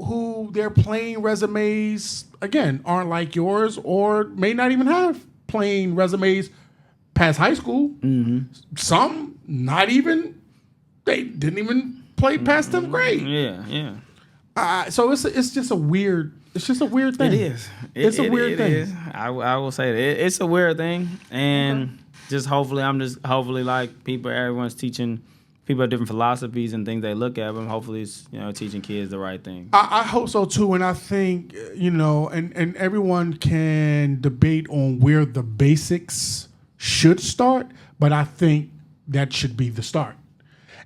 who their playing resumes, again, aren't like yours or may not even have playing resumes past high school. Mm-hmm. Some not even, they didn't even play past 10th grade. Yeah. So it's just a weird thing. It is. It's a weird thing. It is. I will say that. It's a weird thing. And just hopefully like everyone's teaching people have different philosophies and things they look at, but hopefully it's, teaching kids the right thing. I hope so too, and I think, and everyone can debate on where the basics should start, but I think that should be the start.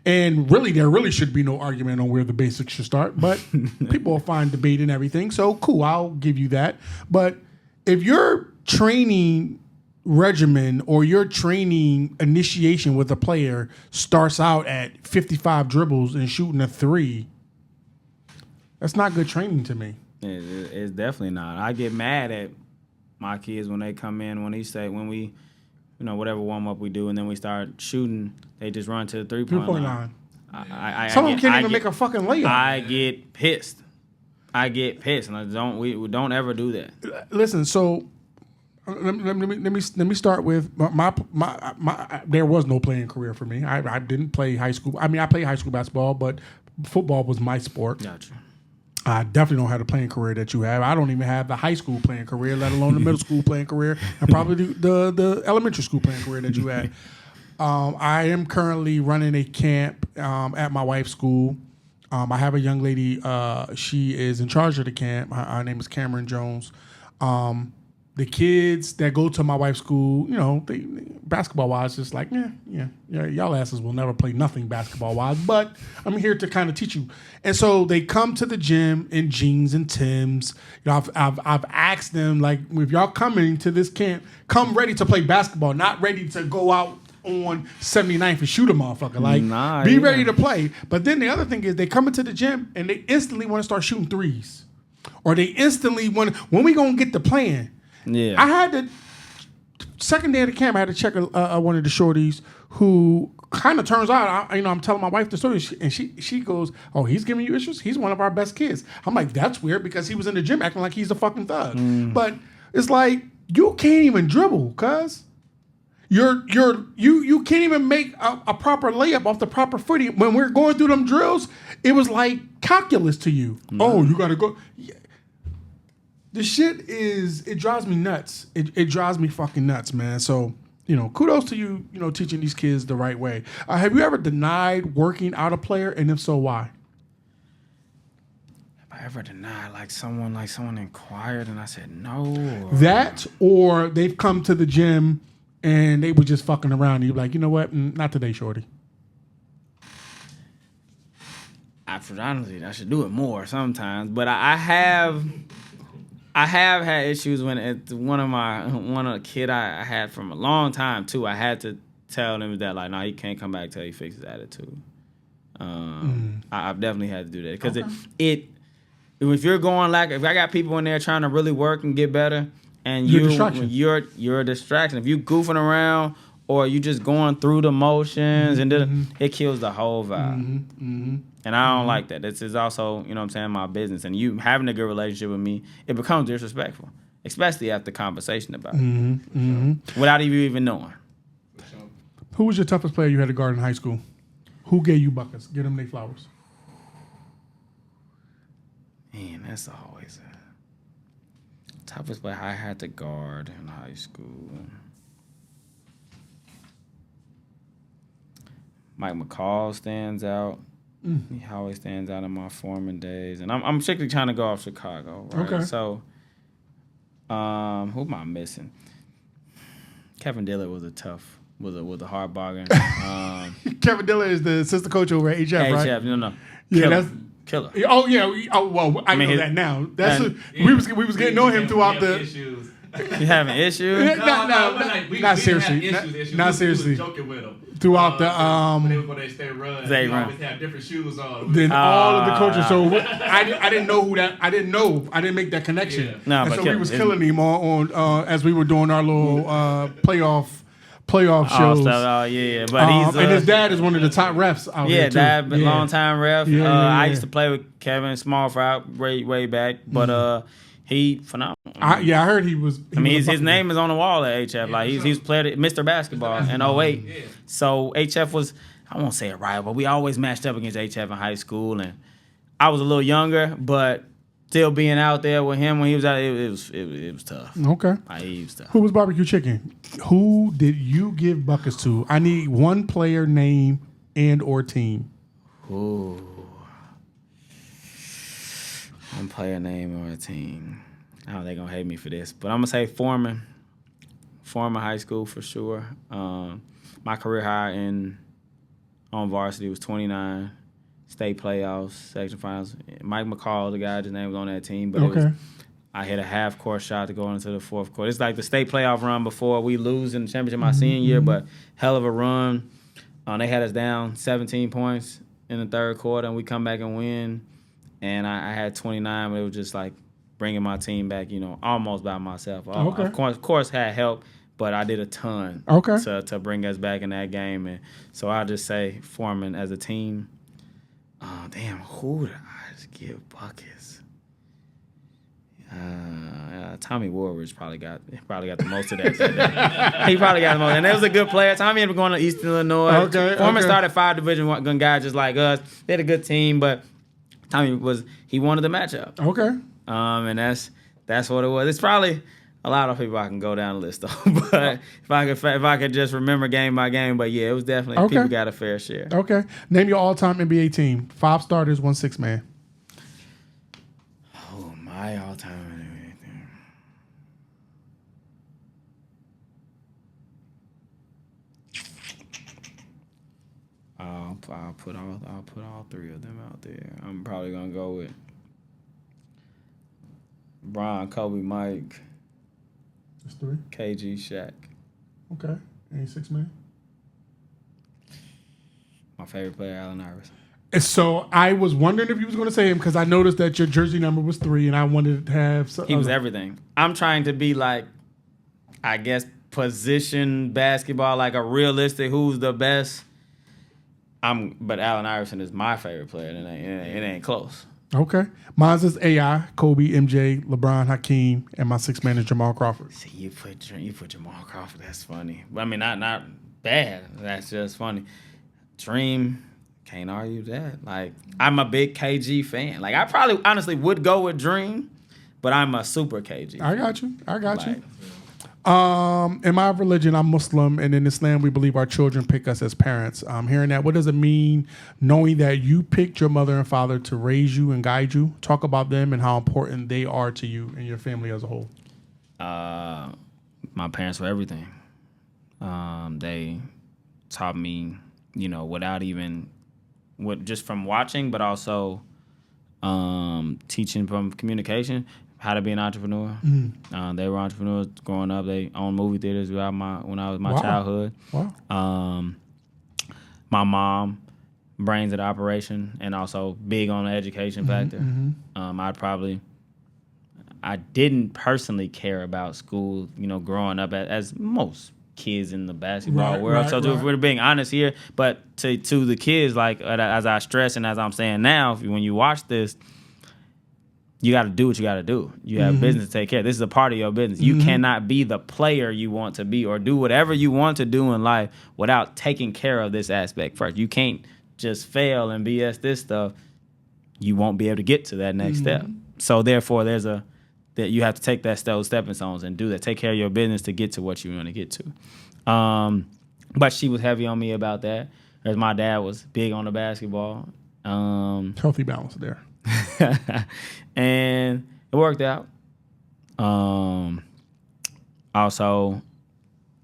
And really, there really should be no argument on where the basics should start, but people will find debate in everything, so cool, I'll give you that. But if your training regimen or your training initiation with a player starts out at 55 dribbles and shooting a 3, that's not good training to me. It's definitely not. I get mad at my kids when they come in, when we, whatever warm up we do, and then we start shooting, they just run to the 3-point line. Some of them can't even make a fucking layup. I get pissed, and we don't ever do that. Listen, so let me start with my there was no playing career for me. I didn't play high school. I mean, I played high school basketball, but football was my sport. Gotcha. I definitely don't have the playing career that you have. I don't even have the high school playing career, let alone the middle school playing career, and probably the elementary school playing career that you had. I am currently running a camp at my wife's school. I have a young lady. She is in charge of the camp. Her name is Cameron Jones. The kids that go to my wife's school, they basketball-wise, just like, y'all asses will never play nothing basketball-wise, but I'm here to kind of teach you. And so they come to the gym in jeans and Timbs. I've asked them, like, if y'all coming to this camp, come ready to play basketball, not ready to go out on 79th and shoot a motherfucker. Like, be ready to play. But then the other thing is they come into the gym and they instantly want to start shooting threes. Or they instantly want to, when we going to get the plan? Yeah, I had to, second day of the camp, I had to check one of the shorties who kind of turns out, I'm telling my wife the story, and she goes, "Oh, he's giving you issues? He's one of our best kids." I'm like, that's weird because he was in the gym acting like he's a fucking thug. But it's like, you can't even dribble, cuz. You can't even make a proper layup off the proper footing. When we're going through them drills, it was like calculus to you. Oh, you got to go. The shit it drives me nuts. It drives me fucking nuts, man. So, kudos to you, teaching these kids the right way. Have you ever denied working out a player, and if so, why? Have I ever denied, like someone inquired and I said no? That, or they've come to the gym and they were just fucking around and you're like, you know what? Not today, shorty. Honestly, I should do it more sometimes, but I have had issues when one of the kid I had from a long time too. I had to tell them that, like, no, he can't come back till he fixes his attitude. I've definitely had to do that because if you're going, if I got people in there trying to really work and get better, and you're a distraction. If you goofing around or you just going through the motions, and it kills the whole vibe. And I don't like that. This is also, my business. And you having a good relationship with me, it becomes disrespectful, especially after conversation about it. Without you even knowing. Who was your toughest player you had to guard in high school? Who gave you buckets? Give them their flowers. Man, that's always a toughest player I had to guard in high school. Mike McCall stands out. He always stands out in my Foreman days. And I'm strictly trying to go off Chicago, right? Okay. So, who am I missing? Kevin Dillard was a hard bargain. Kevin Dillard is the assistant coach over at HF, right? HF, no. Yeah, Killer. that's Killer. Oh yeah. Well, I know that now. We was getting to know him throughout the. Issues. You having issues? Not seriously. Not seriously. Joking with him. Throughout the when they were going to extend runs, they always had different shoes on. Then all of the coaches. So I didn't know who that. I didn't make that connection. Yeah. No, and but so we was killing him on as we were doing our little playoff playoff shows. But he's and his dad is one of the top refs out here too. Dad, long time ref. I used to play with Kevin Smallfry way back, but he phenomenal. I heard he was. His name is on the wall at HF. Like he's played at Mr. Basketball in 08. Yeah. So HF was, I won't say a rival, but we always matched up against HF in high school, and I was a little younger, but still being out there with him when he was out, it was tough. Okay. He was tough. Who was barbecue chicken? Who did you give buckets to? I need one player name and or team. Ooh. One player name or a team. Oh, they're going to hate me for this. But I'm going to say Foreman. Foreman High School for sure. My career high on varsity was 29. State playoffs, section finals. Mike McCall, the guy, his name was on that team. But I hit a half-court shot to go into the fourth quarter. It's like the state playoff run before we lose in the championship my senior year, but hell of a run. They had us down 17 points in the third quarter, and we come back and win. And I had 29, but it was just like bringing my team back, almost by myself. Of course, had help, but I did a ton to bring us back in that game. And so I'll just say Foreman as a team. Oh, damn, who did I just give buckets? Tommy Woolridge probably got the most of that. He probably got the most. And that was a good player. Tommy ended up going to Eastern Illinois. Foreman started 5 Division I guys just like us. They had a good team, but Tommy he wanted the matchup. Okay. And that's what it was. It's probably a lot of people I can go down the list of, but if I could just remember game by game, but yeah, it was definitely people got a fair share. Okay. Name your all-time NBA team. 5 starters, 1 6-man. Oh, my all-time NBA team. I'll put all 3 of them out there. I'm probably gonna go with Bron, Kobe, Mike. That's 3. KG, Shaq. Okay. Any 6-man? My favorite player, Allen Iverson. So I was wondering if you was going to say him because I noticed that your jersey number was 3, and I wanted to have. He was everything. I'm trying to be like, I guess, position basketball, like a realistic who's the best. But Allen Iverson is my favorite player. It ain't close. Okay. Mine's is AI, Kobe, MJ, LeBron, Hakeem, and my 6-man is Jamal Crawford. See, you put Jamal Crawford. That's funny. I mean, not bad. That's just funny. Dream, can't argue that. Like, I'm a big KG fan. Like, I probably honestly would go with Dream, but I'm a super KG. I got you. In my religion, I'm Muslim, and in Islam, we believe our children pick us as parents. Hearing that, what does it mean knowing that you picked your mother and father to raise you and guide you? Talk about them and how important they are to you and your family as a whole. My parents were everything. They taught me, just from watching, but also teaching from communication. How to be an entrepreneur. They were entrepreneurs growing up. They owned movie theaters when I was my childhood. Wow. My mom, brains of the operation, and also big on the education factor. I didn't personally care about school, growing up as most kids in the basketball world. If we're being honest here, but to the kids, like as I stress and as I'm saying now, when you watch this, you got to do what you got to do. You have business to take care of. This is a part of your business. You cannot be the player you want to be or do whatever you want to do in life without taking care of this aspect first. You can't just fail and BS this stuff. You won't be able to get to that next step. So therefore, that you have to take those stepping stones and do that. Take care of your business to get to what you want to get to. But she was heavy on me about that, as my dad was big on the basketball. Healthy balance there. And it worked out. Also,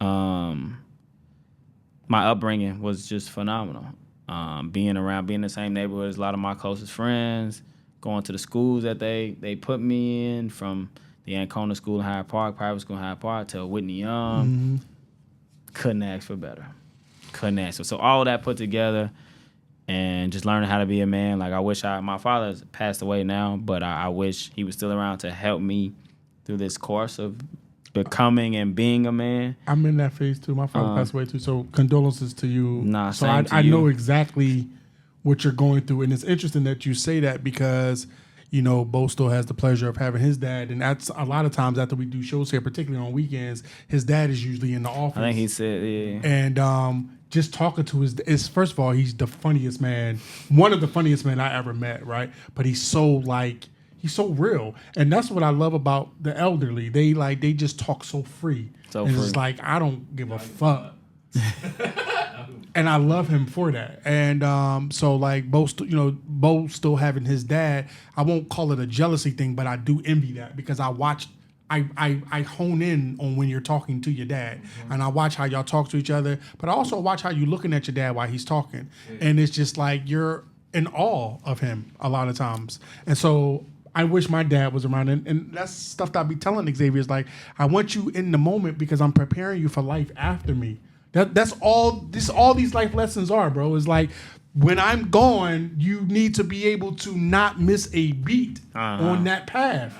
my upbringing was just phenomenal. Being in the same neighborhood as a lot of my closest friends, going to the schools that they put me in, from the Ancona School in Hyde Park, private school in Hyde Park, to Whitney Young. Couldn't ask for better. So all that put together, and just learning how to be a man. Like, I wish my father's passed away now, but I wish he was still around to help me through this course of becoming and being a man. I'm in that phase too. My father passed away too. So condolences to you. Nah, so same to I you. know exactly what you're going through, and it's interesting that you say that because Bo still has the pleasure of having his dad, and that's a lot of times after we do shows here, particularly on weekends, his dad is usually in the office. I think he said, yeah. And just talking to is first of all, he's the funniest man, one of the funniest men I ever met, right? But he's so real, and that's what I love about the elderly. They just talk so free. It's like I don't give a fuck. And I love him for that. And so like Bo still having his dad, I won't call it a jealousy thing, but I do envy that because I hone in on when you're talking to your dad, and I watch how y'all talk to each other, but I also watch how you're looking at your dad while he's talking. And it's just like you're in awe of him a lot of times. And so I wish my dad was around, and that's stuff that I be telling Xavier is like, I want you in the moment because I'm preparing you for life after me. That's all these life lessons are, bro. Is like when I'm gone, you need to be able to not miss a beat on that path.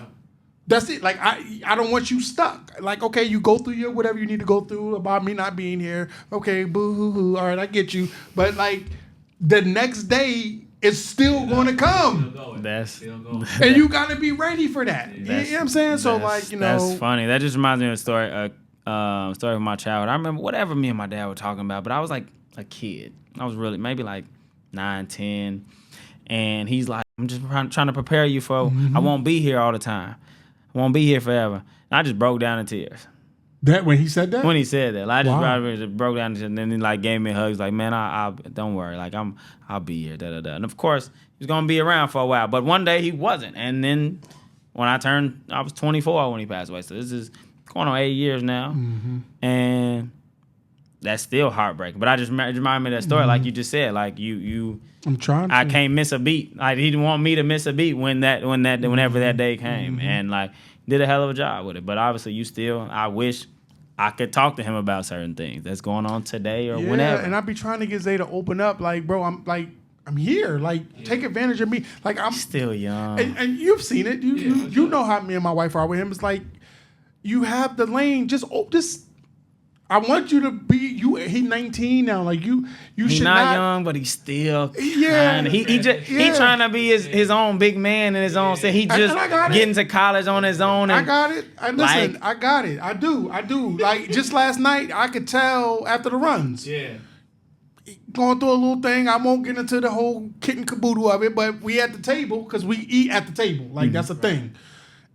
That's it. Like I don't want you stuck. Like, okay, you go through your whatever you need to go through about me not being here. Okay, boo hoo hoo. All right, I get you. But like the next day it's still gonna come. And you gotta be ready for that. You know what I'm saying? So like, That's funny. That just reminds me of a story. Story of my childhood. I remember whatever me and my dad were talking about, but I was like a kid. I was really maybe like 9, 10, and he's like, I'm just trying to prepare you for, I won't be here all the time. I won't be here forever. And I just broke down in tears. That when he said that? When he said that. Like, I just broke down and then he like gave me a hug. He's like, man, I don't worry. Like I'll be here. And of course, he's gonna be around for a while. But one day he wasn't. And then when I was 24 when he passed away. So this is going on 8 years now, and that's still heartbreaking. But I just reminded me of that story, like you just said, like you. I'm trying. I can't miss a beat. Like he didn't want me to miss a beat whenever that day came, and like did a hell of a job with it. But obviously, I wish I could talk to him about certain things that's going on today or whenever. And I be trying to get Zay to open up, like, bro, I'm here. Like, take advantage of me. Like I'm still young, and you've seen it. You know how me and my wife are with him. It's like. You have the lane. Just I want you to be you. He's 19 now. Like you he's should not young, but he's still he trying to be his own big man in his own sense. He just getting to college on his own. I got it. Listen, I got it. I do. Like just last night, I could tell after the runs. Yeah. Going through a little thing. I won't get into the whole kit and caboodle of it, but we at the table because we eat at the table. Like that's a thing.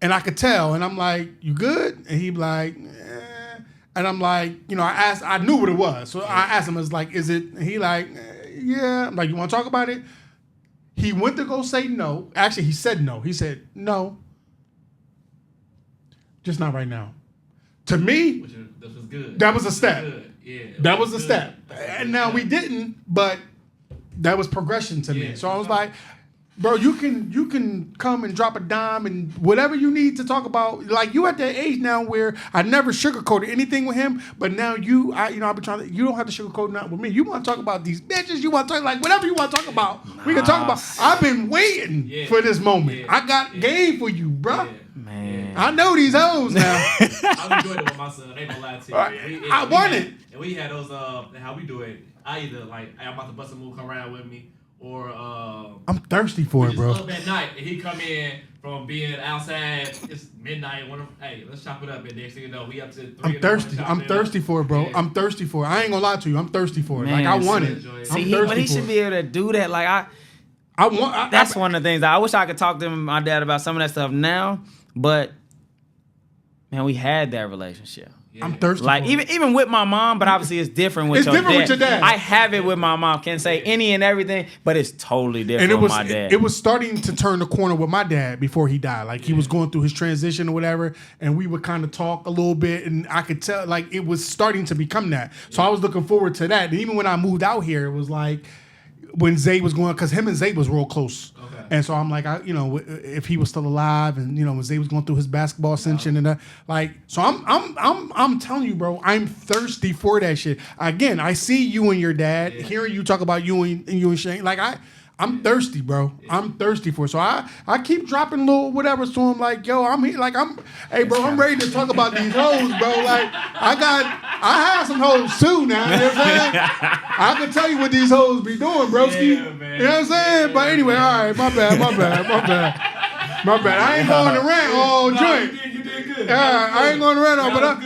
And I could tell, and I'm like, "You good?" And he be like, eh. And I'm like, I knew what it was, so I asked him, "It's like, is it?" And he like, "Yeah." I'm like, "You want to talk about it?" He went to go say no. Actually, he said no. He said no, just not right now. To me, that was good. That was a step. Yeah, that was a step. And now we didn't, but that was progression to me. So I was like. Bro, you can come and drop a dime and whatever you need to talk about. Like you at that age now where I never sugarcoated anything with him, but now I've been trying to. You don't have to sugarcoat nothing with me. You want to talk about these bitches? You want to talk like whatever you want to talk about. We can talk about. I've been waiting for this moment. I got game for you, bro. Man, I know these hoes now. I'm enjoying it with my son. I ain't gonna lie to you. I want it. And we had those. How we do it? I either like I'm about to bust a move, come around with me. Or I'm thirsty for it, bro. Up at night, and he come in from being outside. It's midnight. Hey, let's chop it up. And next thing you know, we up to 3. I'm thirsty. I'm thirsty for it, bro. Yeah. I'm thirsty for it. I ain't gonna lie to you. I'm thirsty for it. Man, like I want it. But he should be able to do that. Like that's one of the things. I wish I could talk to my dad about some of that stuff now. But man, we had that relationship. I'm thirsty. Like even with my mom, but obviously it's different with your dad. With your dad. I have it with my mom. Can't say any and everything, but it's totally different with my dad. It was starting to turn the corner with my dad before he died. Like he was going through his transition or whatever, and we would kind of talk a little bit, and I could tell like it was starting to become that. So I was looking forward to that. And even when I moved out here, it was like when Zay was going, because him and Zay was real close. And so I'm like, if he was still alive, and when Zay was going through his basketball ascension, and so I'm telling you, bro, I'm thirsty for that shit. Again, I see you and your dad, hearing you talk about you and Shane. Like I'm thirsty, bro. I'm thirsty for it. So I keep dropping little whatever to him like, yo, I'm here. Like, hey, bro, I'm ready to talk about these hoes, bro. Like, I have some hoes too now. You know what I'm saying? I can tell you what these hoes be doing, broski. Yeah, man. You know what I'm saying? But anyway, all right, my bad. I ain't going to rant all joint. You did good. I ain't going to rant all, but I'm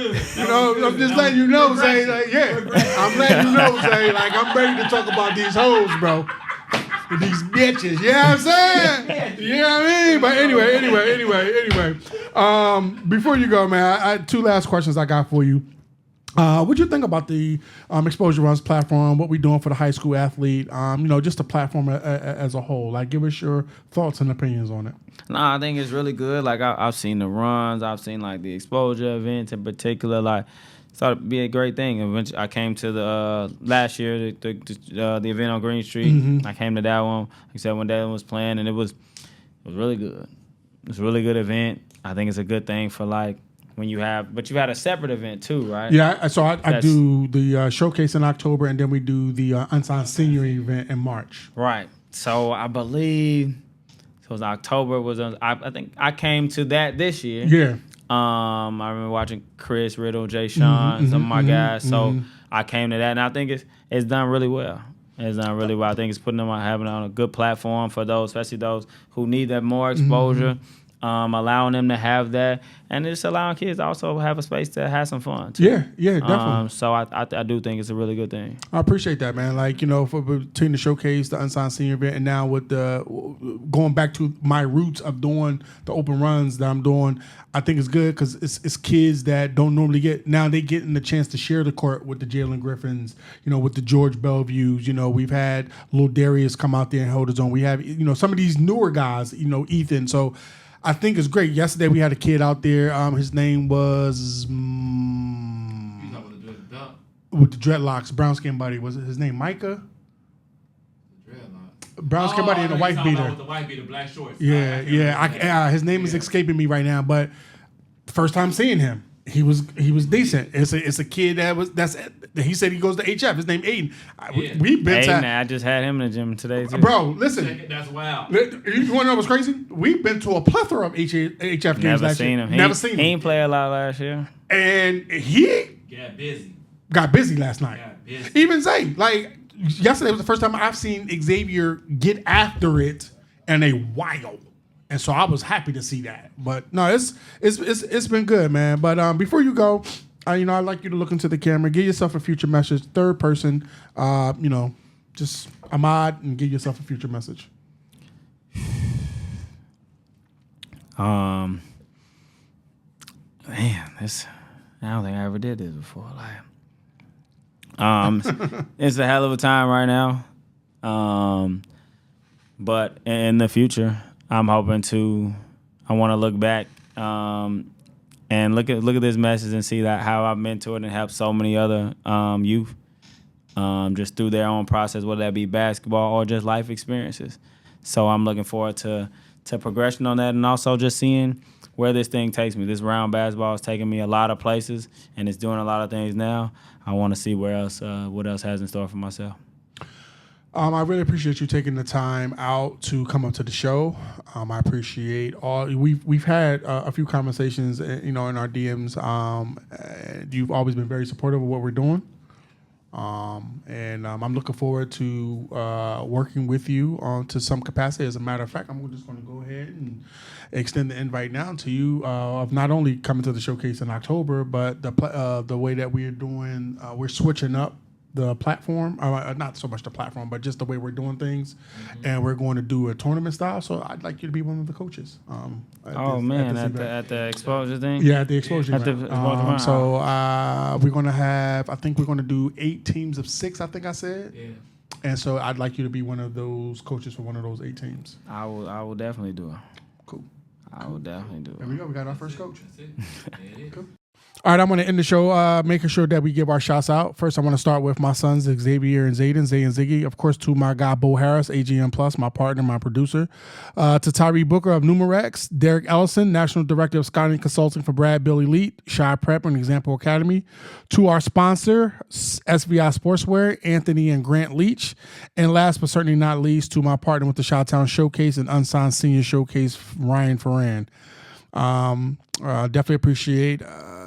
just letting you know, say, like, I'm letting you know, say, like, I'm ready to talk about these hoes, bro. These bitches, you know what I'm saying? You know what I mean? But anyway. Before you go, man, I 2 last questions I got for you. What do you think about the Xposure Runs platform? What we doing for the high school athlete? Just the platform as a whole. Like, give us your thoughts and opinions on it. No, I think it's really good. Like, I've seen the runs. I've seen, like, the exposure events in particular. Like, thought it'd be a great thing. Eventually, I came to the last year the event on Green Street. Mm-hmm. I came to that one. Like I said, when Dalen was playing, and it was really good. It was a really good event. I think it's a good thing for like when you have a separate event too, right? Yeah. So I do the showcase in October, and then we do the unsigned senior event in March. Right. So I believe it was October. I think I came to that this year. Yeah. I remember watching Chris Riddle, Jay Sean, some of my guys. So I came to that, and I think it's done really well. It's done really well. I think it's putting them on having on a good platform for those, especially those who need that more exposure. Allowing them to have that, and just allowing kids to also have a space to have some fun too. Yeah, definitely. So I do think it's a really good thing. I appreciate that, man. Like, for between the showcase, the unsigned senior event, and now with the going back to my roots of doing the open runs that I'm doing, I think it's good because it's kids that don't normally get, now they getting the chance to share the court with the Jalen Griffins, with the George Bellevues. We've had Lil Darius come out there and hold his own. We have, some of these newer guys, Ethan. So I think it's great. Yesterday we had a kid out there. His name was with the dreadlocks, brown skin buddy. Was it his name Micah? Brown skin buddy and a white beater. With the white beater, black shorts. Yeah. His name is escaping me right now, but first time seeing him, he was decent. It's a kid he said he goes to HF. His name Aiden. We've been Aiden, I just had him in the gym today too. Bro, listen. That's wild. You want to know what's crazy? We've been to a plethora of HF games last year. Never seen him. He didn't play a lot last year. And he got busy last night. Even Zay, like yesterday was the first time I've seen Xavier get after it in a while. And so I was happy to see that. But no, it's been good, man. But before you go, I'd like you to look into the camera, give yourself a future message, third person, just Ahmad, and give yourself a future message. Man, I don't think I ever did this before. It's a hell of a time right now. But in the future, I'm hoping I want to look back and look at this message and see that how I've mentored and helped so many other youth just through their own process, whether that be basketball or just life experiences. So I'm looking forward to progression on that, and also just seeing where this thing takes me. This round basketball is taking me a lot of places, and it's doing a lot of things now. I want to see what else has in store for myself. I really appreciate you taking the time out to come up to the show. I appreciate all we've had a few conversations, in our DMs. You've always been very supportive of what we're doing, and I'm looking forward to working with you to some capacity. As a matter of fact, I'm just going to go ahead and extend the invite now to you of not only coming to the showcase in October, but the way that we're doing. We're switching up the platform, not so much the platform, but just the way we're doing things, and we're going to do a tournament style. So I'd like you to be one of the coaches. At the exposure thing. Yeah, at the exposure. At the exposure. So we're going to have. I think we're going to do 8 teams of 6. I think I said. Yeah. And so I'd like you to be one of those coaches for one of those 8 teams. I will definitely do it. Cool. I will definitely do it. There we go. We got our first coach. That's it. Cool. All right, I'm going to end the show making sure that we give our shouts out. First, I want to start with my sons, Xavier and Zayden, Zay and Ziggy. Of course, to my guy, Bo Harris, AGM Plus, my partner, my producer. To Tyree Booker of Numerex, Derek Ellison, National Director of Scouting Consulting for Brad Bill Elite, Shy Prep and Example Academy. To our sponsor, SVI Sportswear, Anthony and Grant Leach. And last but certainly not least, to my partner with the Chi-Town Showcase and Unsigned Senior Showcase, Ryan Ferran. Definitely appreciate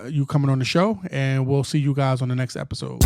you coming on the show, and we'll see you guys on the next episode.